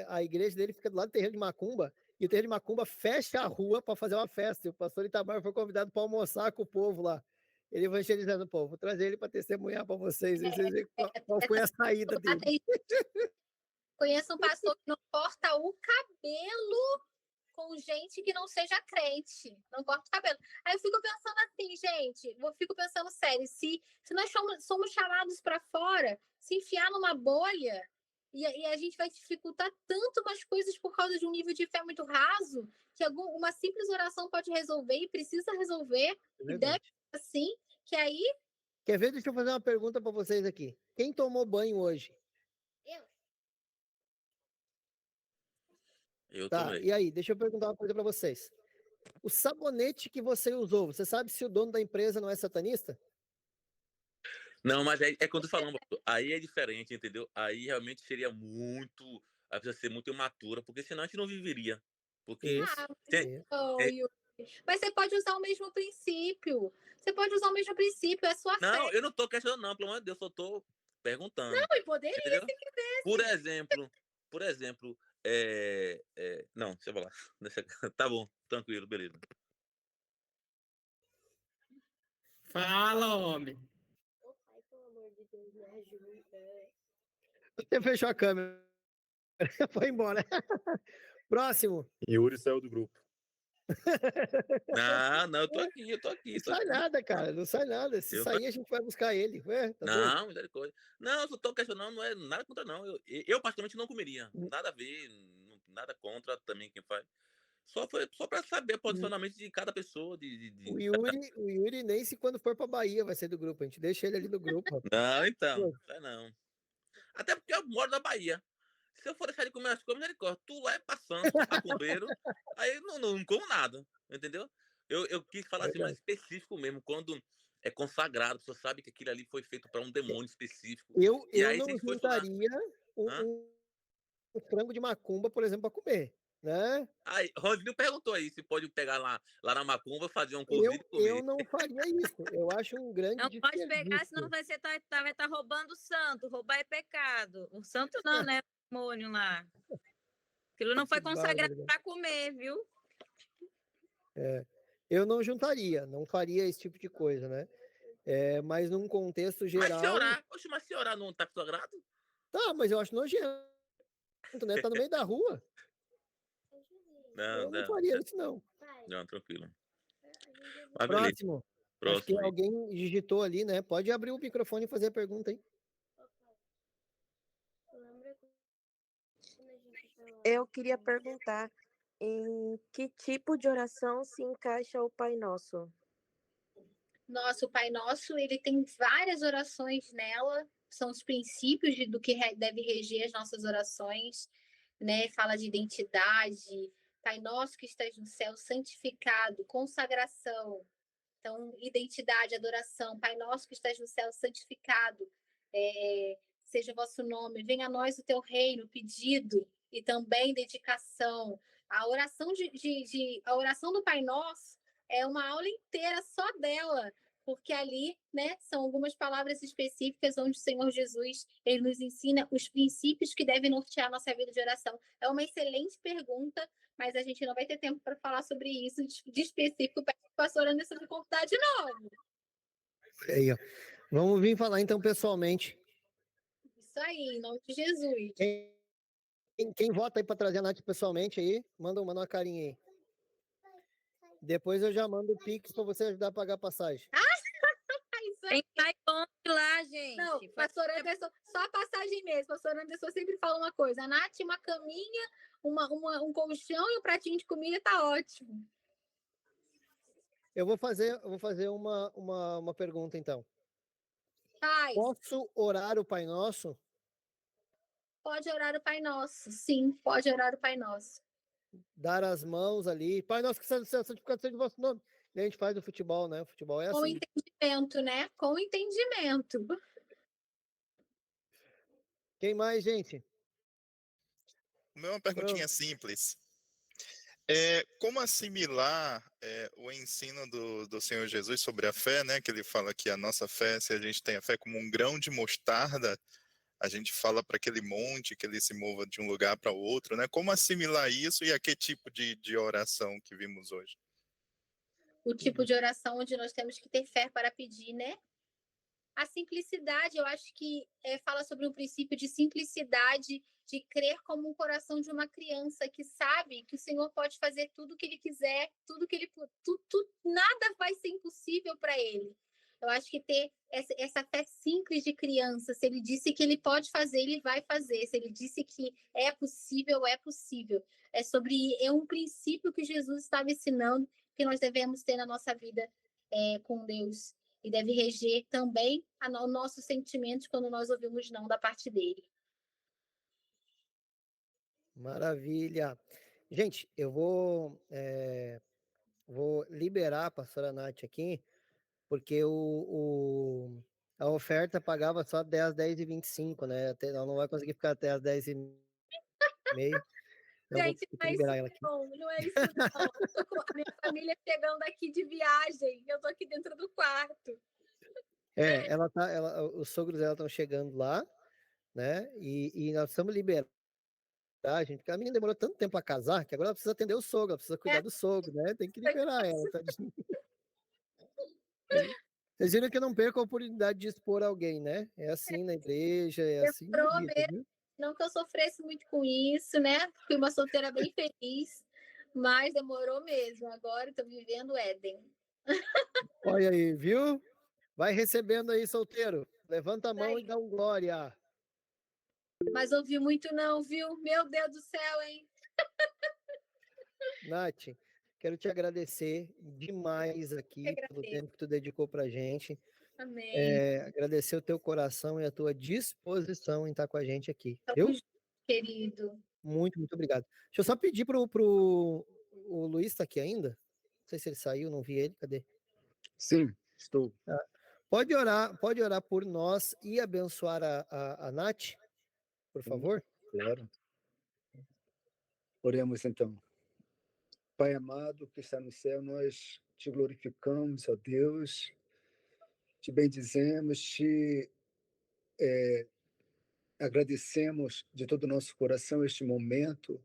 A: a igreja dele fica do lado do terreiro de Macumba, e o terreiro de Macumba fecha a rua para fazer uma festa. E o pastor Itamar foi convidado para almoçar com o povo lá. Ele evangelizando o povo. Vou trazer ele para testemunhar para vocês. Aí vocês veem qual foi a saída dele.
E: Conheço um pastor que não corta o cabelo com gente que não seja crente. Não corta o cabelo. Aí eu fico pensando assim, gente, eu fico pensando sério, se nós somos chamados para fora, se enfiar numa bolha, e a gente vai dificultar tanto umas coisas por causa de um nível de fé muito raso, que uma simples oração pode resolver e precisa resolver, e deve ser assim, que aí...
A: Quer ver? Deixa eu fazer uma pergunta para vocês aqui. Quem tomou banho hoje?
D: Eu
A: Tá,
D: tomei.
A: e aí? Deixa eu perguntar uma coisa para vocês. O sabonete que você usou, você sabe se o dono da empresa não é satanista?
D: Não, mas é quando eu tô falando, aí é diferente, entendeu? Aí realmente seria muito, aí precisa ser muito imatura, porque senão a gente não viveria. Porque
A: Isso.
E: Mas você pode usar o mesmo princípio. Você pode usar o mesmo princípio, é sua
D: não,
E: fé.
D: eu não tô questionando, não, pelo amor de Deus, eu só tô perguntando.
E: Não, e poderia
D: Entendeu?
E: se quisesse.
D: Por exemplo, não, deixa eu falar. Tá bom, tranquilo, beleza.
F: Fala, homem.
B: Pai, pelo amor de Deus, me ajuda.
A: Você fechou a câmera. Foi embora. Próximo.
G: Yuri saiu do grupo.
D: Não, eu tô aqui.
A: Não sai nada, cara. Não sai nada. Se sair, a gente vai buscar ele. Ué, tá doido?
D: Não, misericórdia. Não, eu só tô questionando, não é nada contra, não. Eu particularmente não comeria. Nada a ver, nada contra também quem faz. Só pra saber o posicionamento de cada pessoa.
A: O Yuri nem se quando for pra Bahia vai ser do grupo. A gente deixa ele ali no grupo.
D: Não, então. Não. Até porque eu moro na Bahia. Se eu for deixar de comer as coisas, misericórdia. Tu lá é passando, macumbeiro. Aí eu não como nada. Entendeu? Eu quis falar assim, mais específico mesmo. Quando é consagrado, você sabe que aquilo ali foi feito para um demônio específico.
A: Eu
D: aí,
A: não juntaria um frango de macumba, por exemplo, para comer, né?
D: Aí, Rodrigo perguntou aí se pode pegar lá na macumba, fazer um cozido e comer.
A: Eu não faria isso. Eu acho um grande
B: Não pode pegar, senão vai estar roubando o santo. Roubar é pecado. O santo não, né? O demônio lá. Aquilo não foi consagrado para comer, viu?
A: Eu não juntaria, não faria esse tipo de coisa, né? Mas num contexto geral...
D: Mas se orar não tá consagrado?
A: Tá, mas eu acho nojento, né? Tá no meio da rua. Eu não faria isso, não.
D: Não, tranquilo.
A: Próximo. Acho que alguém digitou ali, né? Pode abrir o microfone e fazer a pergunta aí.
H: Eu queria perguntar em que tipo de oração se encaixa o Pai Nosso?
E: Nosso Pai Nosso, ele tem várias orações nela, são os princípios do que deve reger as nossas orações, né? Fala de identidade, Pai Nosso que estás no céu, santificado, consagração. Então, identidade, adoração, Pai Nosso que estás no céu, santificado, seja o vosso nome, venha a nós o teu reino, pedido e também dedicação. A oração a oração do Pai Nosso é uma aula inteira só dela, porque ali, né, são algumas palavras específicas onde o Senhor Jesus, ele nos ensina os princípios que devem nortear a nossa vida de oração. É uma excelente pergunta, mas a gente não vai ter tempo para falar sobre isso de específico. Peço para o pastor Anderson me contar de novo.
A: Aí, ó. Vamos vir falar então pessoalmente.
E: Isso aí, em nome de Jesus.
A: Quem vota aí para trazer a Nath pessoalmente aí, manda uma carinha aí. Depois eu já mando o Pix para você ajudar a pagar a passagem.
E: Isso aí.
B: Tem iPhone lá, gente.
E: Não, pastor Anderson, só a passagem mesmo. Pastor Anderson sempre fala uma coisa: a Nath, uma caminha, um colchão e um pratinho de comida tá ótimo.
A: Eu vou fazer uma pergunta então.
E: Faz.
A: Posso orar o Pai Nosso?
E: Pode orar o Pai Nosso. Sim, pode orar o Pai Nosso.
A: Dar as mãos ali. Pai Nosso que está no céu, santificado seja o vosso nome. E a gente faz o futebol, né? O futebol é
E: Com
A: assim.
E: entendimento, né? Com entendimento.
A: Quem mais, gente?
F: O meu é uma perguntinha simples. Como assimilar o ensino do Senhor Jesus sobre a fé, né? Que ele fala que a nossa fé, se a gente tem a fé como um grão de mostarda, a gente fala para aquele monte que ele se mova de um lugar para o outro, né? Como assimilar isso e a que tipo de oração que vimos hoje?
E: O tipo de oração onde nós temos que ter fé para pedir, né? A simplicidade, eu acho que fala sobre um princípio de simplicidade, de crer como um coração de uma criança que sabe que o Senhor pode fazer tudo o que Ele quiser, tudo que Ele, nada vai ser impossível para Ele. Eu acho que ter essa fé simples de criança, se Ele disse que Ele pode fazer, Ele vai fazer. Se Ele disse que é possível, é possível. É um princípio que Jesus estava ensinando que nós devemos ter na nossa vida com Deus. E deve reger também os nossos sentimentos quando nós ouvimos não da parte dele.
A: Maravilha. Gente, eu vou liberar a pastora Nath aqui, porque a oferta pagava só até as 10h25, né? Ela não vai conseguir ficar até as 10h30. Então
E: Gente,
A: vou liberar ela aqui.
E: Não é isso não. Tô com a minha família chegando aqui de viagem. Eu tô aqui dentro do quarto.
A: Os sogros dela estão chegando lá, né? E nós estamos liberados, gente, porque a menina demorou tanto tempo a casar que agora ela precisa atender o sogro, ela precisa cuidar do sogro, né? Tem que liberar ela. Vocês viram que eu não perco a oportunidade de expor alguém, né? É assim na igreja, é assim na vida, viu?
E: Não que eu sofresse muito com isso, né? Fui uma solteira bem feliz, mas demorou mesmo. Agora estou vivendo Éden.
A: Olha aí, viu? Vai recebendo aí, solteiro. Levanta a mão e dá um glória.
E: Mas ouvi muito não, viu? Meu Deus do céu, hein?
A: Nath, quero te agradecer demais aqui pelo tempo que tu dedicou pra gente.
E: Amém.
A: Agradecer o teu coração e a tua disposição em estar com a gente aqui,
E: Tamo
A: viu?
E: junto, querido.
A: Muito, muito obrigado. Deixa eu só pedir o Luiz tá aqui ainda? Não sei se ele saiu, não vi ele, cadê?
G: Sim, estou.
A: Pode orar por nós e abençoar a Nath, por favor?
G: Claro. Oremos então. Pai amado que está no céu, nós te glorificamos, ó Deus, te bendizemos, te agradecemos de todo o nosso coração este momento,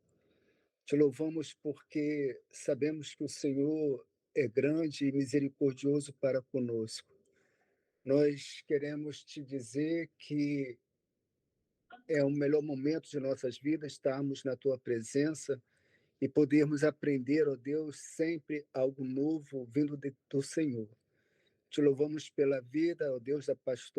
G: te louvamos porque sabemos que o Senhor é grande e misericordioso para conosco. Nós queremos te dizer que é o melhor momento de nossas vidas estarmos na tua presença e podermos aprender, ó Deus, sempre algo novo vindo do Senhor. Te louvamos pela vida, ó Deus, da pastora